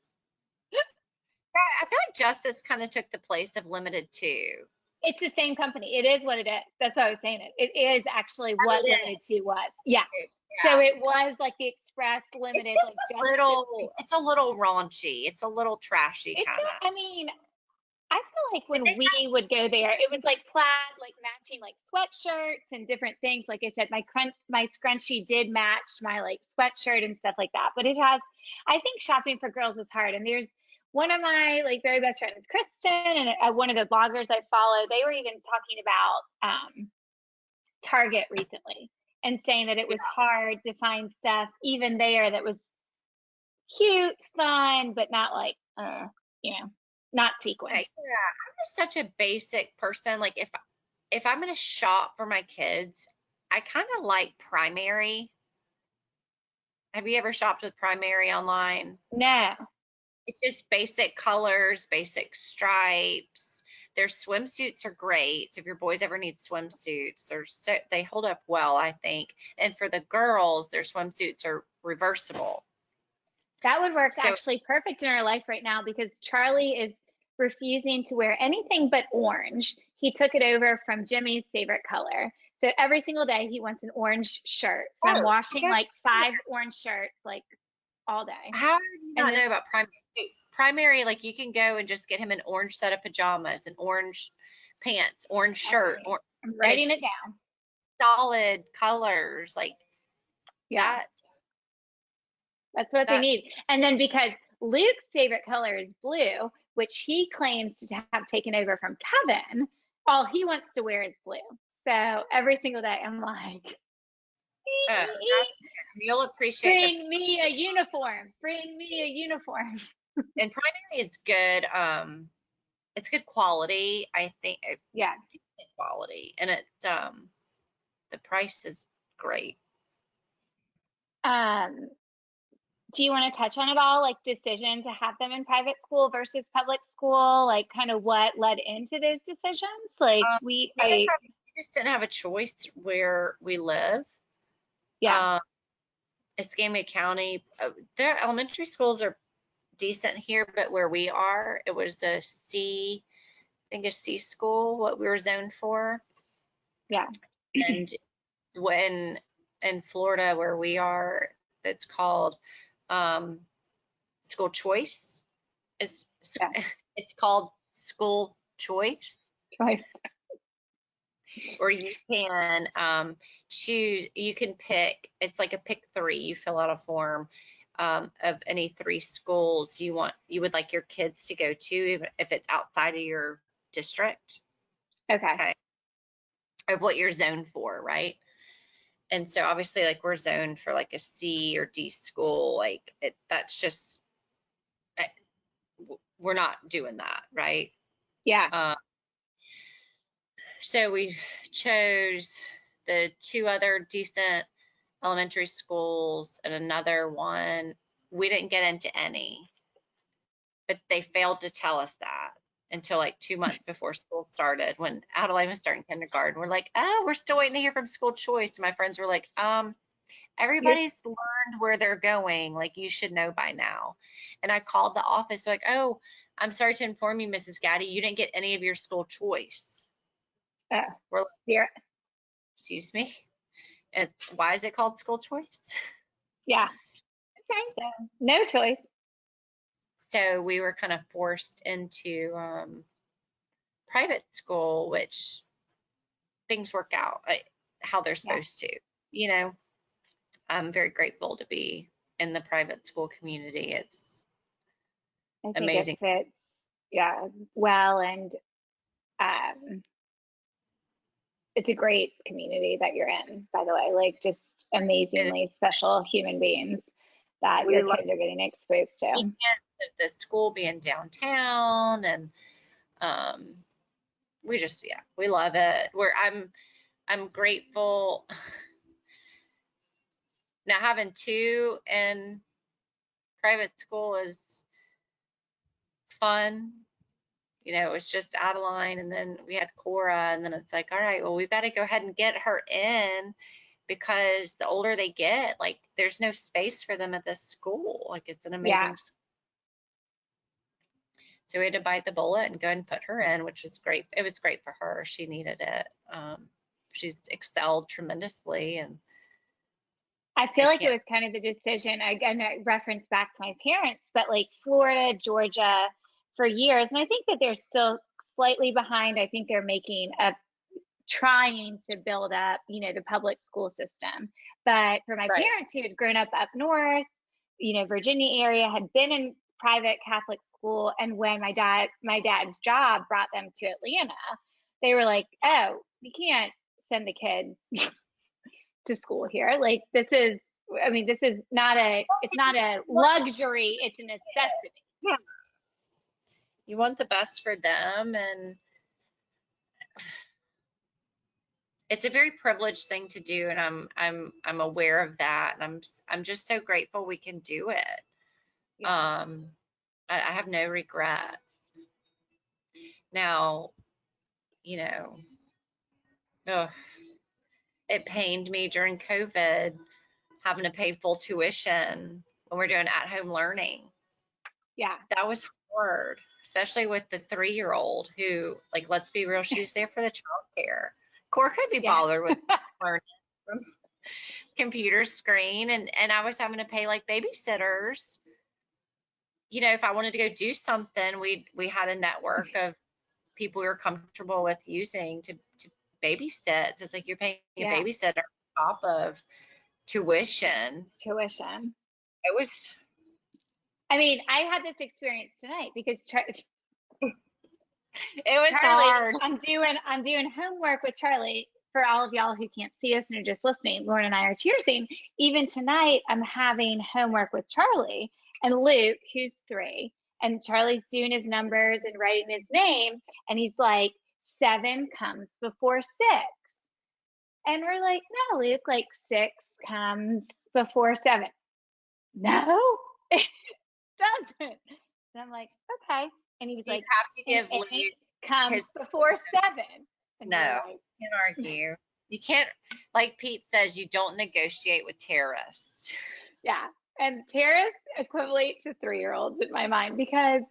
B: I feel like Justice kind of took the place of Limited too.
A: It's the same company. It is what it is. That's what I was saying. It is actually
B: Oh,
A: what
B: it
A: Limited 2 was. Yeah.
B: is.
A: So
B: Yeah.
A: it was like the Express
B: It's
A: Limited,
B: just
A: like
B: a
A: Justice.
B: it's a little raunchy. It's a little trashy
A: It's
B: kind of.
A: not, I mean, I feel like
B: But
A: when we would go there, it was like plaid, like matching like sweatshirts and different things. Like I said, my scrunchie did match my like sweatshirt and stuff like that. But it has, I think shopping for girls is hard. And there's one of my like very best friends, Kristen, and one of the bloggers I follow. They were even talking about Target recently and saying that it was hard to find stuff even there that was cute, fun, but not like, you know, not
B: yeah,
A: sequined.
B: I'm just such a basic person. Like if I'm gonna shop for my kids, I kind of like Primary. Have you ever shopped with Primary online?
A: No.
B: It's just basic colors, basic stripes. Their swimsuits are great. So if your boys ever need swimsuits, they hold up well, I think. And for the girls, their swimsuits are reversible.
A: That would work
B: So
A: actually perfect in our life right now because Charlie is refusing to wear anything but orange. He took it over from Jimmy's favorite color. So every single day he wants an orange shirt. So I'm
B: oh,
A: washing
B: okay.
A: like 5 orange shirts like all day.
B: How do you
A: And
B: not know about Primary? Primary, like you can go and just get him an orange set of pajamas, an orange pants, orange
A: all
B: shirt,
A: right, I'm
B: and it's
A: writing it
B: just
A: down.
B: solid colors like
A: Yeah,
B: that.
A: that's what they
B: That
A: need. And then because Luke's favorite color is blue, which he claims to have taken over from Kevin, all he wants to wear is blue. So every single day I'm like,
B: you'll appreciate the
A: bring me a uniform. Bring me a uniform.
B: and Primary is good. It's good quality. I think
A: Yeah.
B: decent quality, and it's the price is great.
A: Um, do you want to touch on it all, like decision to have them in private school versus public school, like kind of what led into those decisions? Like
B: Um, we just didn't have a choice where we live.
A: yeah,
B: Um, Escambia County, their elementary schools are decent here, but where we are, it was I think a C school, what we were zoned for.
A: yeah.
B: And when in Florida, where we are, it's called um, school choice. It's
A: Yeah.
B: it's called school choice,
A: Choice.
B: or you can choose. You can pick. It's like a pick three. You fill out a form of any 3 schools you would like your kids to go to, even if it's outside of your district.
A: Okay.
B: Okay, of what you're zoned for, right? And so obviously, like we're zoned for like a C or D school. Like that's just eh, we're not doing that, right?
A: Yeah.
B: Um, so we chose the 2 other decent elementary schools and another one. We didn't get into any, but they failed to tell us that until like 2 months before school started when Adelaide was starting kindergarten. We're like, oh, we're still waiting to hear from school choice. And my friends were like,
A: You're
B: everybody's learned where they're going. Like you should know by now. And I called the office like, oh, I'm sorry to inform you, Mrs. Gaddy, you didn't get any of your school choice.
A: uh,
B: We're like,
A: you're
B: excuse me? And why is it called school choice?
A: yeah.
B: Okay.
A: So no choice.
B: So we were kind of forced into private school, which things work out how they're
A: Yeah.
B: supposed to. You know, I'm very grateful to be in the private school community. It's
A: I think it
B: amazing.
A: fits, yeah, well, and um, it's a great community that you're in, by the way, like just
B: And
A: amazingly special human beings that
B: we
A: your
B: love
A: kids are getting exposed to.
B: the school being downtown, and um, we love it. I'm grateful now having 2 in private school is fun. You know, it was just Adeline, and then we had Cora, and then it's like, all right, well, we've got to go ahead and get her in because the older they get, like there's no space for them at this school. Like it's an
A: Yeah.
B: amazing school. So we had to bite the bullet and go and put her in, which was great. It was great for her. She needed it. She's excelled tremendously, and
A: I feel
B: I
A: like it
B: can't.
A: was kind of the decision. Again, I reference back to my parents, but like Florida, Georgia for years, and I think that they're still slightly behind. I think they're making a trying to build up, the public school system. But for my
B: Right.
A: parents who had grown up north, Virginia area, had been in private Catholic school, and when my dad's job brought them to Atlanta, they were like, "Oh, we can't send the kids to school here. Like this is not it's not a luxury, it's a necessity."
B: Yeah. You want the best for them, and it's a very privileged thing to do, and I'm aware of that, and I'm just so grateful we can do it.
A: Yeah.
B: I have no regrets. Now, you know, ugh, it pained me during COVID having to pay full tuition when we're doing at-home learning.
A: Yeah.
B: That was hard, especially with the 3-year-old who, like, let's be real, she's there for the childcare. Cora could be
A: Yeah.
B: bothered with learning from computer screen, and I was having to pay like babysitters. If I wanted to go do something, we had a network of people we were comfortable with using to babysit. So it's like you're paying a
A: Yeah.
B: babysitter on top of tuition.
A: Tuition.
B: It was
A: I mean, I had this experience tonight because
B: it was
A: Charlie,
B: hard.
A: I'm doing homework with Charlie. For all of y'all who can't see us and are just listening, Lauren and I are cheersing. Even tonight, I'm having homework with Charlie and Luke, who's 3, and Charlie's doing his numbers and writing his name, and he's like, 7 comes before 6. And we're like, no, Luke, like 6 comes before 7. No, it doesn't. And I'm like, okay. And he was
B: You'd
A: like,
B: have to
A: and
B: give
A: 8
B: Luke
A: comes
B: his
A: before 7. And we're
B: no.
A: like,
B: Can't argue. You can't, like Pete says, you don't negotiate with terrorists.
A: yeah. And Tara's equivalent to 3-year-olds in my mind because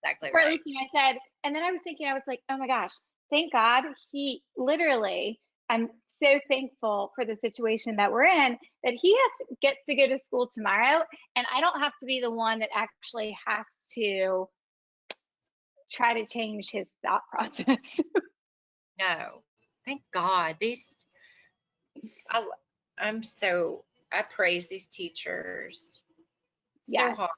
B: Exactly
A: for
B: right.
A: Lucy, I said, and then I was thinking, I was like, oh my gosh, thank God he literally, I'm so thankful for the situation that we're in that gets to go to school tomorrow, and I don't have to be the one that actually has to try to change his thought process.
B: No. Thank God. I, I'm so, I praise these teachers so
A: Yes.
B: hard.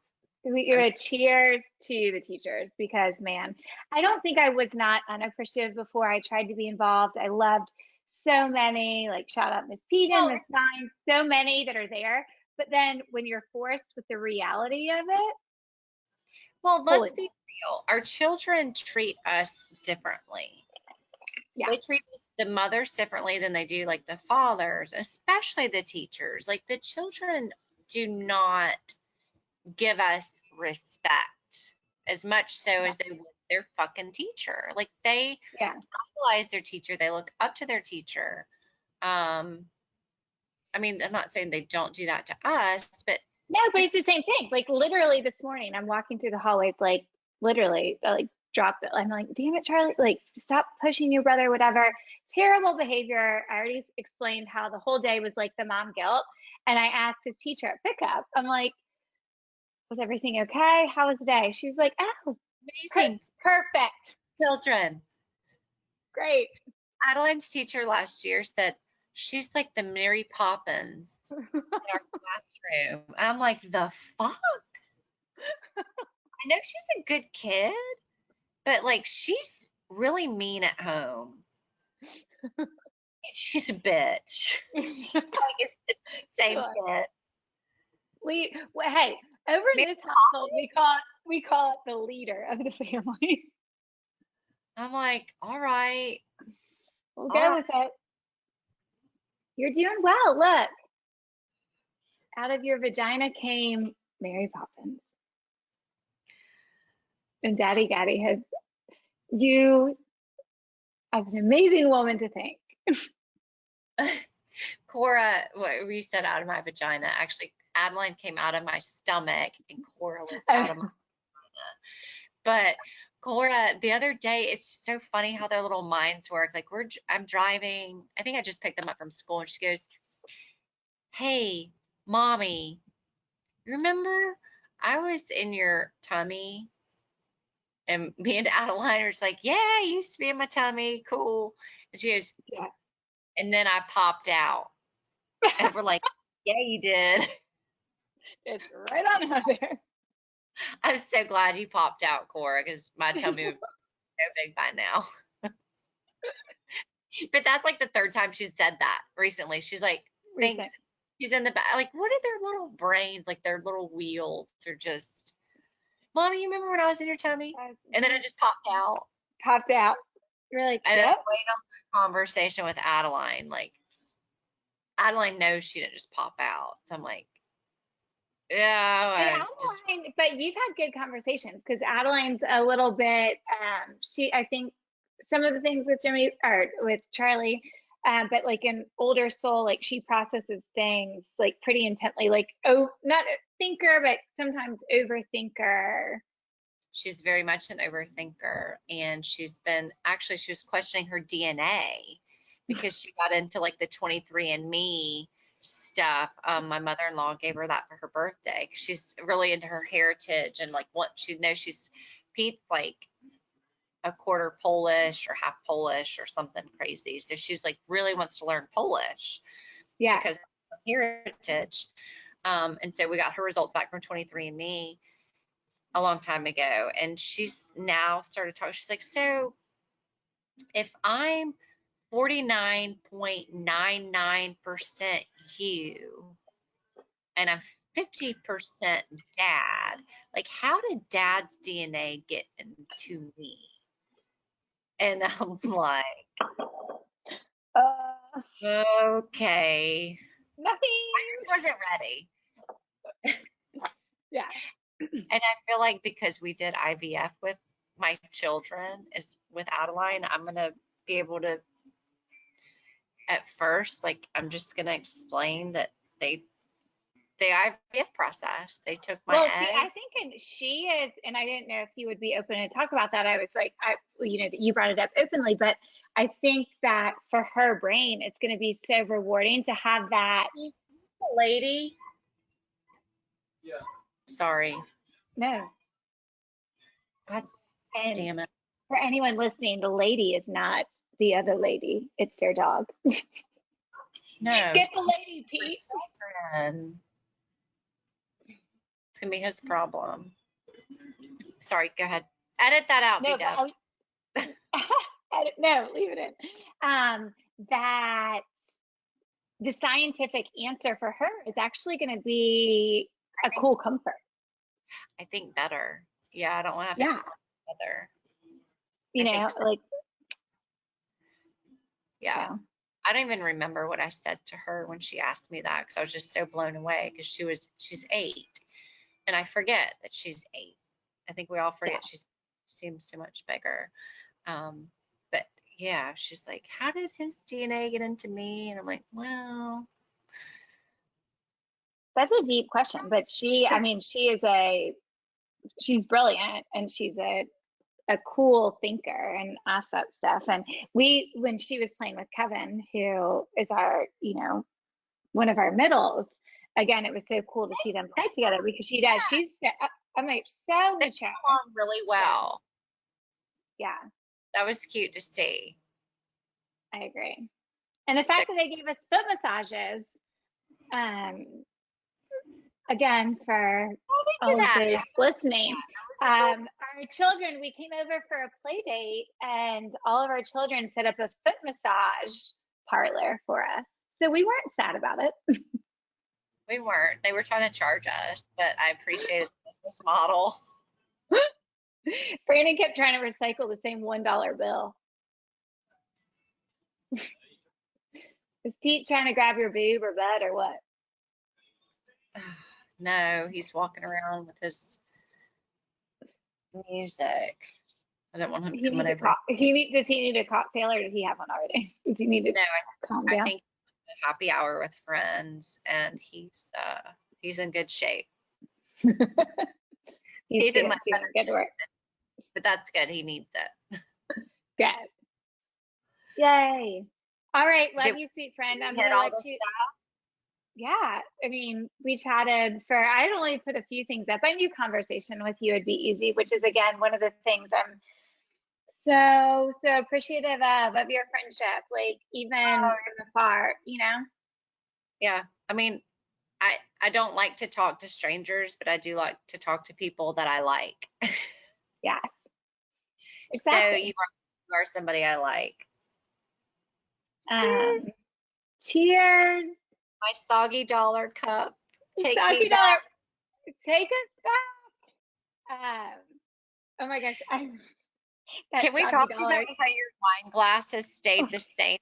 A: You're
B: I'm,
A: a cheers to the teachers because, man, I don't think I was not unappreciative before I tried to be involved. I loved so many, like shout out Miss Peden,
B: well,
A: Miss Vine, so many that are there. But then when you're forced with the reality of it,
B: well, let's
A: holy,
B: be real. Our children treat us differently.
A: yeah,
B: They treat the mothers differently than they do like the fathers, especially the teachers. Like the children do not give us respect as much so
A: yeah,
B: as they would their fucking teacher. Like they
A: yeah.
B: idolize their teacher, they look up to their teacher. Um, I mean, I'm not saying they don't do that to us, but
A: No, but it's the same thing. Like literally this morning, I'm walking through the hallways, like literally, like dropped it. I'm like, damn it, Charlie, like stop pushing your brother, whatever. Terrible behavior. I already explained how the whole day was like the mom guilt. And I asked his teacher at pickup, I'm like, was everything okay? How was the day? She's like, oh,
B: amazing
A: perfect.
B: children.
A: Great.
B: Adeline's teacher last year said she's like the Mary Poppins in our classroom. I'm like, the fuck? I know she's a good kid, but like she's really mean at home. She's a bitch. Like it's the same kid.
A: Hey, over in
B: Mary
A: this household,
B: Poppins?
A: we call it the leader of the family.
B: I'm like, all right,
A: We'll
B: all
A: go
B: right.
A: with it. You're doing well. Look, out of your vagina came Mary Poppins. And Daddy Gaddy has you as an amazing woman to thank.
B: Cora, what you said out of my vagina. Actually, Adeline came out of my stomach and Cora was out of my.
A: Oh,
B: But Cora, the other day, it's so funny how their little minds work. Like I'm driving. I think I just picked them up from school, and she goes, "Hey, mommy, remember I was in your tummy?" And me and Adeline are just like, "Yeah, you used to be in my tummy. Cool." And she goes,
A: yeah.
B: and then I popped out, and we're like, "Yeah, you did."
A: It's right on out there.
B: I'm so glad you popped out, Cora, because my tummy would be so big by now. But that's like the third time she's said that recently. She's like, thanks.
A: Recent.
B: She's in the back. Like, what are their little brains? Like, their little wheels are just, Mommy, you remember when I was in your tummy? And then I just popped out.
A: Popped out. You're like,
B: And I'm
A: yep.
B: waiting on the conversation with Adeline. Like, Adeline knows she didn't just pop out. So I'm like, yeah,
A: And
B: I just,
A: Adeline, but you've had good conversations because Adeline's a little bit, I think some of the things with Jimmy or with Charlie, but like an older soul, like she processes things like pretty intently, like, oh, not a thinker, but sometimes overthinker.
B: she's very much an overthinker. And she was questioning her DNA because she got into like the 23andMe stuff. My mother-in-law gave her that for her birthday. 'Cause she's really into her heritage and like what she knows Pete's like a quarter Polish or half Polish or something crazy. So she's like really wants to learn Polish
A: Yeah.
B: because of her heritage. And so we got her results back from 23andMe a long time ago. And she's now started talking. She's like, so if I'm 49.99% you and I'm 50% dad, like how did dad's DNA get into me? And I'm like,
A: Uh,
B: okay. I
A: Nothing.
B: just wasn't ready.
A: Yeah.
B: And I feel like because we did IVF with my children, is with Adeline, I'm gonna be able to at first, like I'm just gonna explain that they the IVF process. They took my
A: Well,
B: egg.
A: I think, and she is, and I didn't know if you would be open to talk about that. I was like, that you brought it up openly, but I think that for her brain, it's going to be so rewarding to have that.
B: Lady. Sorry.
A: No.
B: God
A: And
B: damn it.
A: for anyone listening, the lady is not the other lady, it's their dog.
B: No.
A: Get the lady, Pete.
B: Children. It's gonna be his problem. Sorry, go ahead. Edit that out,
A: No,
B: B-Dub.
A: no, leave it in. That the scientific answer for her is actually going to be a cool comfort.
B: I think better. Yeah, I don't want to have to
A: Yeah.
B: explain better.
A: You
B: I
A: know,
B: think so.
A: like,
B: Yeah.
A: so.
B: I don't even remember what I said to her when she asked me that because I was just so blown away because she's 8 and I forget that she's 8. I think we all forget
A: Yeah.
B: she seems so much bigger. But yeah, she's like, how did his DNA get into me? And I'm like, well,
A: That's a deep question, but I mean, she's brilliant and she's a cool thinker and asks that stuff. And when she was playing with Kevin, who is our, one of our middles, again, it was so cool to see them play together because I'm like, so
B: they
A: mature.
B: get along really well.
A: Yeah,
B: That was cute to see.
A: I agree. And the fact that they gave us foot massages, um, again, for
B: Do
A: all of
B: that.
A: those listening,
B: Yeah,
A: our children, we came over for a play date and all of our children set up a foot massage parlor for us. So we weren't sad about it.
B: we weren't. They were trying to charge us, but I appreciated the business model.
A: Brandon kept trying to recycle the same $1 bill. Is Pete trying to grab your boob or butt or what?
B: No, he's walking around with his music. I don't want him
A: He
B: coming
A: needs a
B: over.
A: does he need a cocktail or does he have one already? Does he need to
B: No,
A: calm
B: I
A: down?
B: think happy hour with friends, and he's in good shape.
A: He's
B: He's in
A: doing
B: much better
A: good work.
B: shape, but that's good. He needs it.
A: Good. Yay. All right. Love
B: Did
A: you, sweet friend. I'm
B: we hit
A: gonna
B: all
A: let
B: the
A: you.
B: stuff?
A: Yeah. I mean, we chatted for, I'd only put a few things up. I knew conversation with you would be easy, which is again one of the things I'm so appreciative of your friendship, like even from afar,
B: Yeah. I mean, I don't like to talk to strangers, but I do like to talk to people that I like.
A: Yes,
B: So
A: exactly.
B: you are somebody I like.
A: Um,
B: Cheers.
A: cheers.
B: My soggy dollar cup. Take me
A: Saki
B: back.
A: dollar, take us back. Oh my gosh, that
B: Can we
A: soggy
B: talk about
A: dollar.
B: how your wine glass has stayed the same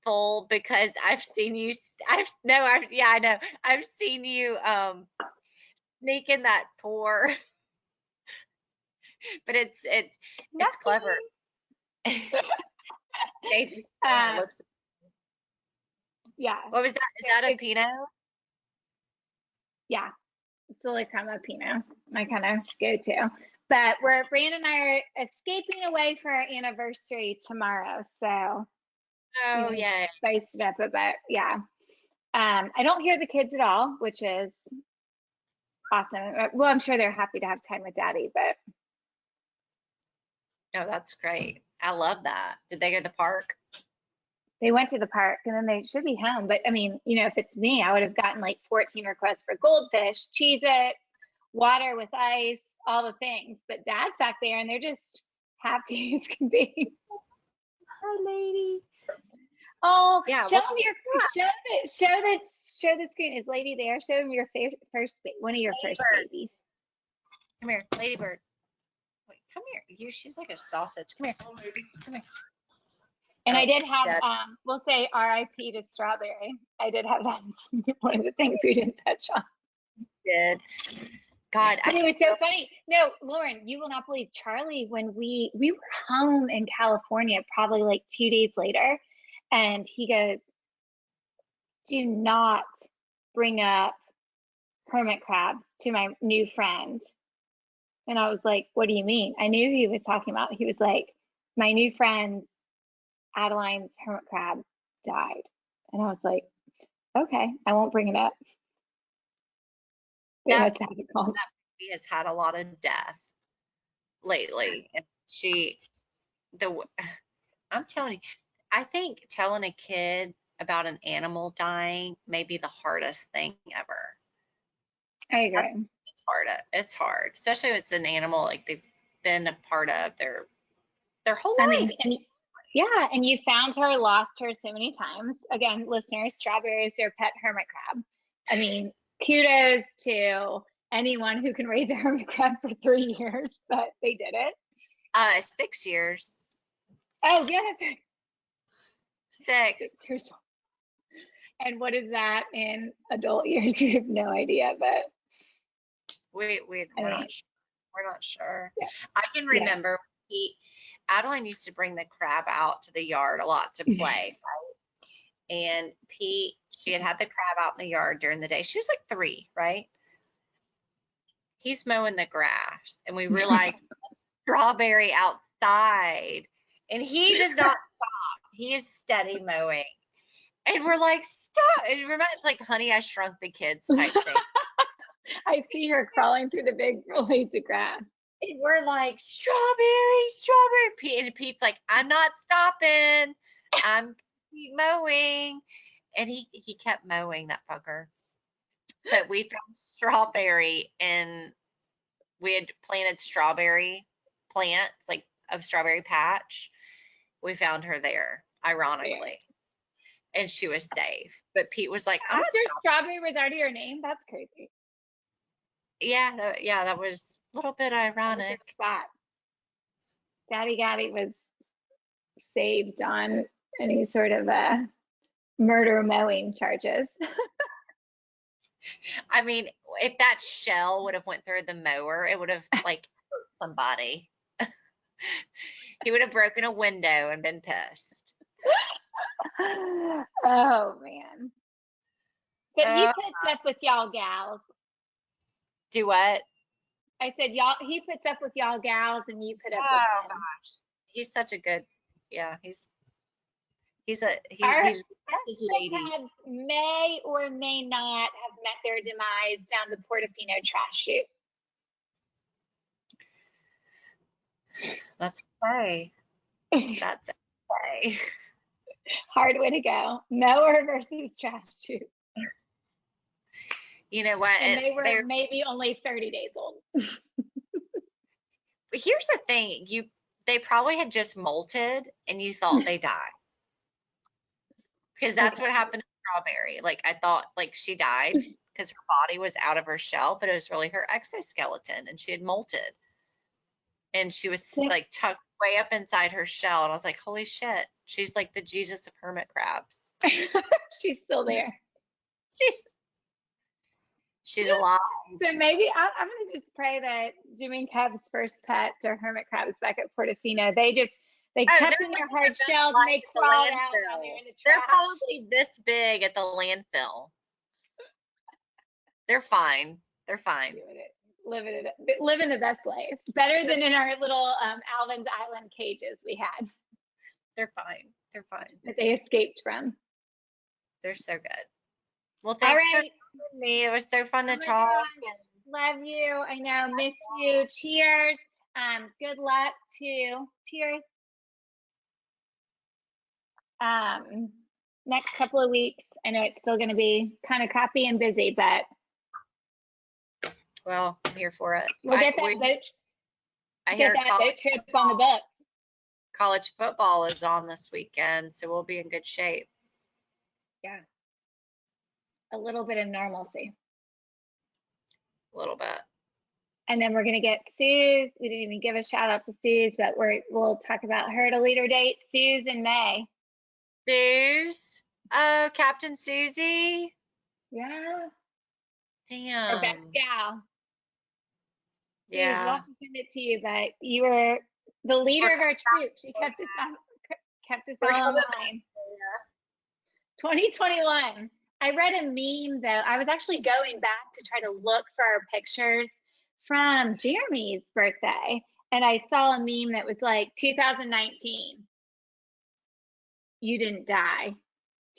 B: full? Because I've seen you, yeah, I know. I've seen you sneak in that pour, but it's clever.
A: Nothing.
B: Stayed the same. It
A: Uh,
B: looks,
A: yeah,
B: what was that? Is that a
A: it's
B: Pinot?
A: yeah, it's the La Crema Pinot, my kind of go-to. But Brandon and I are escaping away for our anniversary tomorrow, so
B: Oh, yeah.
A: spice it up a bit. Yeah. I don't hear the kids at all, which is awesome. Well, I'm sure they're happy to have time with Daddy, but
B: Oh, that's great. I love that. Did they go to the park?
A: they went to the park and then they should be home. But I mean, if it's me, I would have gotten like 14 requests for goldfish, Cheez-Its, water with ice, all the things. But Dad's back there and they're just happy as can be.
B: Hi, lady.
A: Oh,
B: Yeah.
A: show them show the screen. Is Lady there? Show them your one of your first
B: Ladybird.
A: babies.
B: Come here, ladybird. Wait, come here. She's like a sausage. Come here. Come here.
A: And
B: Oh,
A: I did have,
B: Dad
A: we'll say RIP to Strawberry. I did have that one of the things we didn't touch on.
B: did. God,
A: But it was so funny. No, Lauren, you will not believe Charlie when we were home in California probably like 2 days later, and he goes, "Do not bring up hermit crabs to my new friend." And I was like, "What do you mean?" I knew he was talking about. He was like, "My new friend Adeline's hermit crab died." And I was like, "Okay, I won't bring it up." They
B: that
A: must have it called.
B: baby has had a lot of death lately, and the I'm telling you, I think telling a kid about an animal dying may be the hardest thing ever.
A: I
B: That's,
A: agree.
B: it's hard. It's hard, especially if it's an animal like they've been a part of their whole
A: I
B: life.
A: mean, and yeah, and you found her, lost her so many times. Again, listeners, Strawberry is their pet hermit crab. I mean, kudos to anyone who can raise a hermit crab for 3 years, but they did it.
B: 6 years.
A: Oh, yeah, that's right. 6
B: 6.
A: years old. And what is that in adult years? You have no idea, but
B: We're
A: I
B: not
A: mean,
B: sure. We're not sure.
A: yeah,
B: I can
A: yeah.
B: remember Adeline used to bring the crab out to the yard a lot to play. And Pete, she had the crab out in the yard during the day. She was like 3, right? He's mowing the grass, and we realized Strawberry outside, and he does not stop. He is steady mowing. And we're like, stop. It reminds like Honey, I Shrunk the Kids type thing.
A: I see her crawling through the big blades of grass.
B: And we're like, Strawberry, Strawberry. And Pete's like, I'm not stopping. I'm mowing. And he kept mowing, that fucker. But we found Strawberry, and we had planted strawberry plants, like a strawberry patch. We found her there, ironically. And she was safe. But Pete was like, I'm not
A: After
B: stopping.
A: Strawberry was already her name? That's crazy.
B: Yeah, that was a little bit ironic.
A: Spot. Gaddy was saved on any sort of murder mowing charges.
B: I mean, if that shell would have went through the mower, it would have like hurt somebody. He would have broken a window and been pissed.
A: Oh man. But he
B: Uh,
A: puts up with y'all gals.
B: do what?
A: I said y'all he puts up with y'all gals and you put up with
B: Oh
A: him.
B: gosh, he's such a good. Yeah, he's a
A: Our
B: he's his lady.
A: pads may or may not have met their demise down the Portofino trash chute.
B: That's okay. That's okay.
A: Hard way to go. Mower versus trash chute.
B: You know what?
A: And they were
B: They're
A: maybe only 30 days old.
B: here's the thing. They probably had just molted, and you thought they died because that's
A: Okay.
B: what happened to Strawberry. Like I thought, like she died because her body was out of her shell, but it was really her exoskeleton, and she had molted, and she was like tucked way up inside her shell, and I was like, holy shit, she's like the Jesus of hermit crabs.
A: She's still there.
B: She's she's alive.
A: So maybe I'm going to just pray that Jimmy and Cub's first pets or hermit crabs back at Portofino, they
B: Oh,
A: kept
B: they're
A: in their
B: living their
A: hard
B: best
A: shells and
B: life
A: they
B: at the
A: crawled out down there
B: landfill.
A: in the
B: They're
A: trash.
B: probably this big at the landfill. They're fine. They're fine.
A: Doing it, living the best life. Better than in our little Alvin's Island cages we had
B: They're fine. They're fine.
A: that they escaped from.
B: They're so good. Well,
A: All
B: thanks for
A: right.
B: having me. It was so fun
A: Oh
B: to
A: my
B: talk.
A: gosh. Love you. I know. Miss you. Cheers. Good luck to cheers. Um, next couple of weeks. I know it's still gonna be kind of crappy and busy, but
B: Well, I'm here for it.
A: we'll
B: I
A: get
B: hear
A: that boat trip on the books.
B: college football is on this weekend, so we'll be in good shape.
A: Yeah. A little bit of normalcy.
B: A little bit.
A: And then we're gonna get Sue's. We didn't even give a shout out to Sue's, but we'll talk about her at a later date. Sue's in May.
B: Suze. Oh, Captain Susie.
A: Yeah. Our best
B: Damn.
A: gal. Suze, we'll
B: Yeah.
A: have to send it to you, but you were the leader
B: We're
A: of our
B: coming
A: troop. She
B: back.
A: kept us
B: We're
A: all in
B: coming
A: line.
B: back.
A: 2021. I read a meme though. I was actually going back to try to look for our pictures from Jeremy's birthday, and I saw a meme that was like 2019, you didn't die.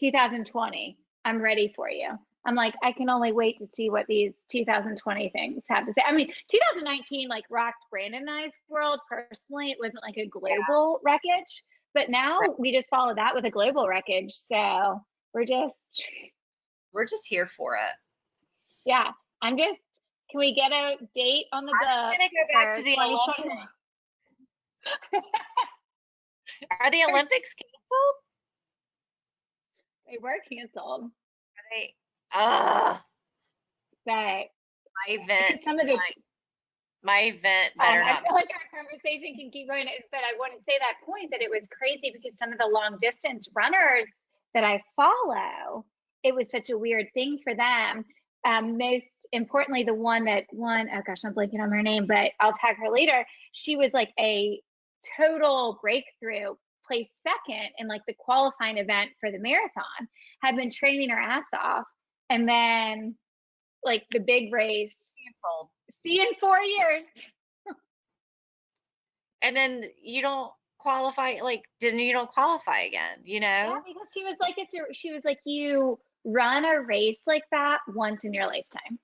A: 2020, I'm ready for you. I'm like, I can only wait to see what these 2020 things have to say. I mean, 2019 like rocked Brandon and I's world personally. It wasn't like a global wreckage, but now
B: Right.
A: we just follow that with a global wreckage. So we're just,
B: We're just here for it.
A: yeah, can we get a date on the
B: I'm
A: book
B: gonna go back
A: for
B: to the
A: 2021?
B: Olympics. Are the Olympics canceled?
A: They were canceled,
B: Are they? Uh,
A: but
B: my
A: because
B: event,
A: some of the
B: my event better
A: I
B: not.
A: feel like our conversation can keep going, but I want to say that point that it was crazy because some of the long distance runners that I follow, it was such a weird thing for them. Most importantly, the one that won, oh gosh, I'm blanking on her name, but I'll tag her later. She was like a total breakthrough, placed second in like the qualifying event for the marathon, had been training her ass off. And then like the big race,
B: Canceled.
A: see you in 4 years.
B: And then you don't qualify, like, then you don't qualify again, you
A: Yeah,
B: know?
A: because she was like, you run a race like that once in your lifetime.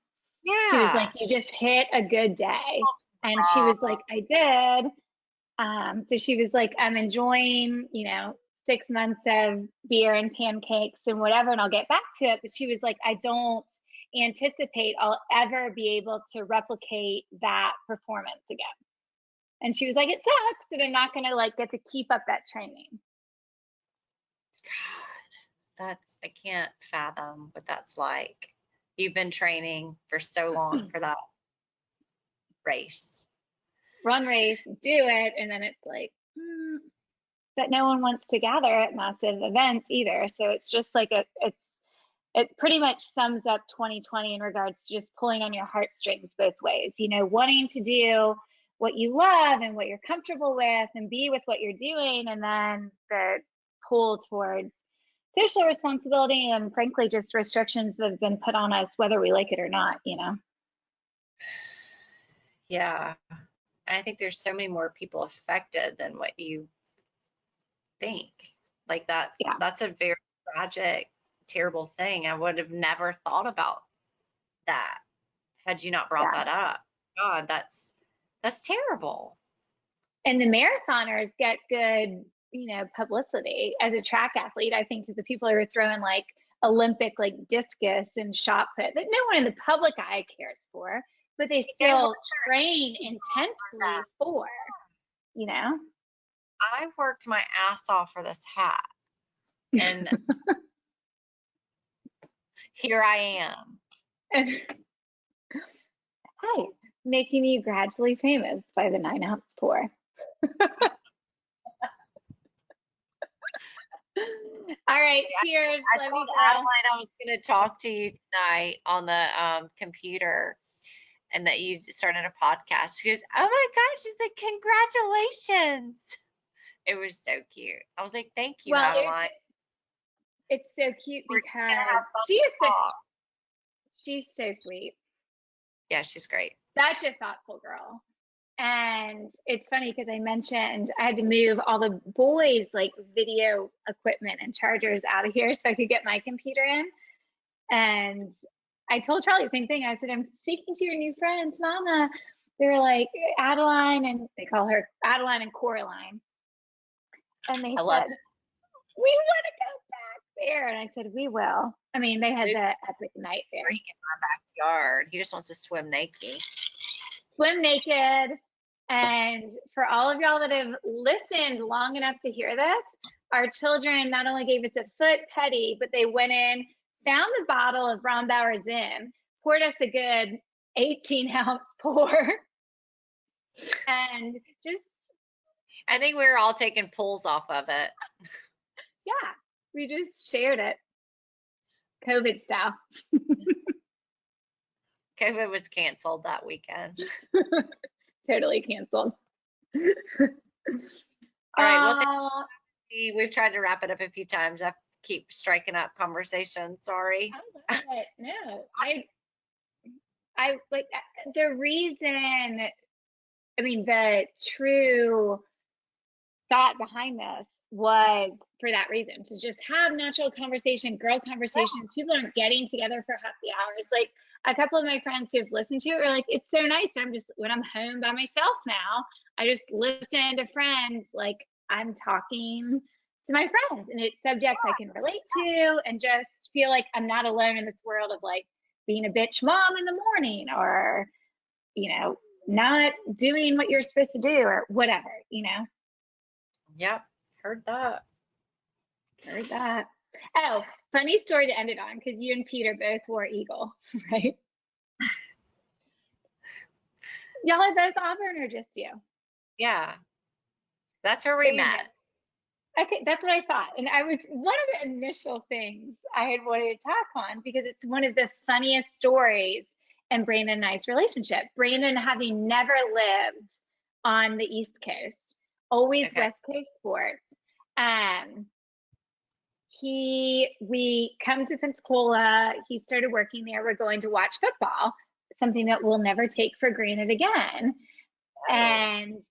A: She was like,
B: Yeah.
A: you just hit a good day. And she was like, I did. So she was like, I'm enjoying, 6 months of beer and pancakes and whatever, and I'll get back to it. But she was like, I don't anticipate I'll ever be able to replicate that performance again. And she was like, it sucks that I'm not gonna like get to keep up that training.
B: God, I can't fathom what that's like. You've been training for so long for that race.
A: Run race, do it, and then it's like that no one wants to gather at massive events either. So it's just like it pretty much sums up 2020 in regards to just pulling on your heartstrings both ways. Wanting to do what you love and what you're comfortable with and be with what you're doing, and then the pull towards social responsibility and frankly just restrictions that have been put on us whether we like it or not, you know.
B: Yeah. I think there's so many more people affected than what you think. Like
A: Yeah.
B: that's a very tragic, terrible thing. I would have never thought about that had you not brought
A: Yeah.
B: that up. God, that's terrible.
A: And the marathoners get good, publicity. As a track athlete, I think to the people who are throwing like Olympic like discus and shot put that no one in the public eye cares for, but they
B: And
A: still train
B: for that,
A: intensely for, you know.
B: I worked my ass off for this hat, and here I am.
A: And hey, making you gradually famous by the 9 ounce pour. All right,
B: Yeah,
A: cheers.
B: I
A: Love you,
B: told
A: girl.
B: Adeline I was going to talk to you tonight on the computer, and that you started a podcast. She goes, "Oh my God!" She's like, "Congratulations!" It was so cute. I was like, "Thank you,
A: Well,
B: Adeline.
A: it's so cute
B: We're just gonna
A: because
B: have fun and talk."
A: she's so sweet,
B: Yeah, she's great.
A: such a thoughtful girl. And it's funny because I mentioned I had to move all the boys' like video equipment and chargers out of here so I could get my computer in. And I told Charlie the same thing. I said, I'm speaking to your new friends, Mama. They were like, Adeline, and they call her Adeline and Coraline. And they
B: I love
A: said, we want to go back there. And I said, we will. I mean, they had
B: it.
A: the epic night there.
B: Freak in my backyard. He just wants to swim naked.
A: Swim naked. And for all of y'all that have listened long enough to hear this, our children not only gave us a foot petty, but they went in, found the bottle of Rombauer Zin, poured us a good 18-ounce pour, and just,
B: I think we were all taking pulls off of it.
A: yeah, we just shared it. COVID style.
B: COVID was canceled that weekend.
A: Totally canceled.
B: All right. Well, we've tried to wrap it up a few times. I keep striking up conversations. Sorry.
A: I love it. No, I like the reason. I mean, the true thought behind this was for that reason to just have natural conversation, girl conversations. People aren't getting together for happy hours. Like a couple of my friends who have listened to it are like, it's so nice. I'm just, when I'm home by myself now, I just listen to friends like I'm talking to my friends and it's subjects I can relate to and just feel like I'm not alone in this world of like being a bitch mom in the morning or, not doing what you're supposed to do or whatever.
B: Yep. Heard that.
A: Heard that. Oh, funny story to end it on because you and Peter both wore Eagle, right? Y'all are both Auburn or just you?
B: Yeah. That's where we met.
A: Okay, that's what I thought. And I was one of the initial things I had wanted to talk on because it's one of the funniest stories in Brandon and I's relationship. Brandon having never lived on the East Coast, always
B: Okay.
A: West Coast sports. We come to Pensacola, he started working there. We're going to watch football, something that we'll never take for granted again.
B: Oh.
A: And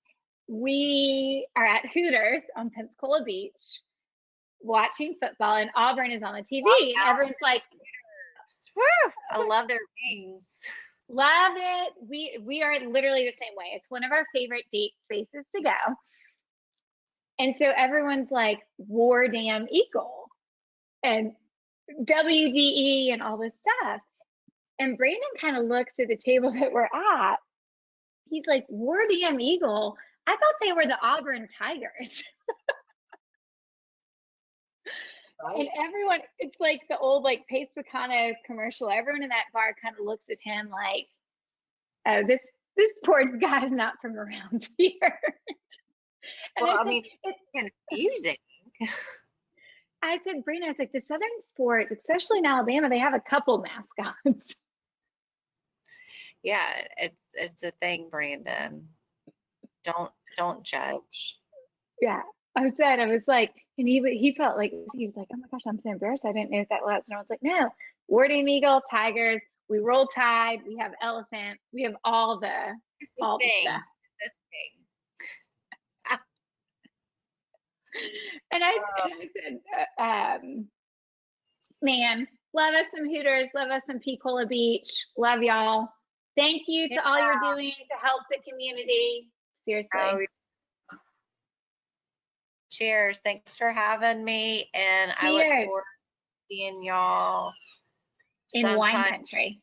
A: we are at Hooters on Pensacola Beach watching football, and Auburn is on the TV, and everyone's like,
B: woo! I love their wings.
A: love it. We are literally the same way. It's one of our favorite date spaces to go. And so everyone's like, War Damn Eagle and WDE and all this stuff. And Brandon kind of looks at the table that we're at. He's like, War Damn Eagle. I thought they were the Auburn Tigers.
B: Right.
A: And everyone, it's like the old like Pace Picano commercial. Everyone in that bar kind of looks at him like, oh, this poor guy is not from around here. And
B: Well,
A: I
B: I
A: said,
B: mean, it's confusing.
A: I said, Brina, I was like, the Southern sports, especially in Alabama, they have a couple mascots.
B: Yeah, it's a thing, Brandon. Don't judge.
A: Yeah. I was like, and he felt like he was like, oh my gosh, I'm so embarrassed. I didn't know what that was. And I was like, no, Warting Eagle, tigers. We roll tide. We have elephants. We have
B: It's the
A: all the
B: thing.
A: stuff.
B: The thing.
A: And I said, man, love us some Hooters, love us some Pecola Beach, love y'all. Thank you
B: Yeah.
A: to all you're doing to help the community.
B: Oh,
A: Seriously.
B: cheers. Thanks for having me. And I look
A: Cheers
B: forward to seeing y'all
A: in wine
B: sometime
A: country.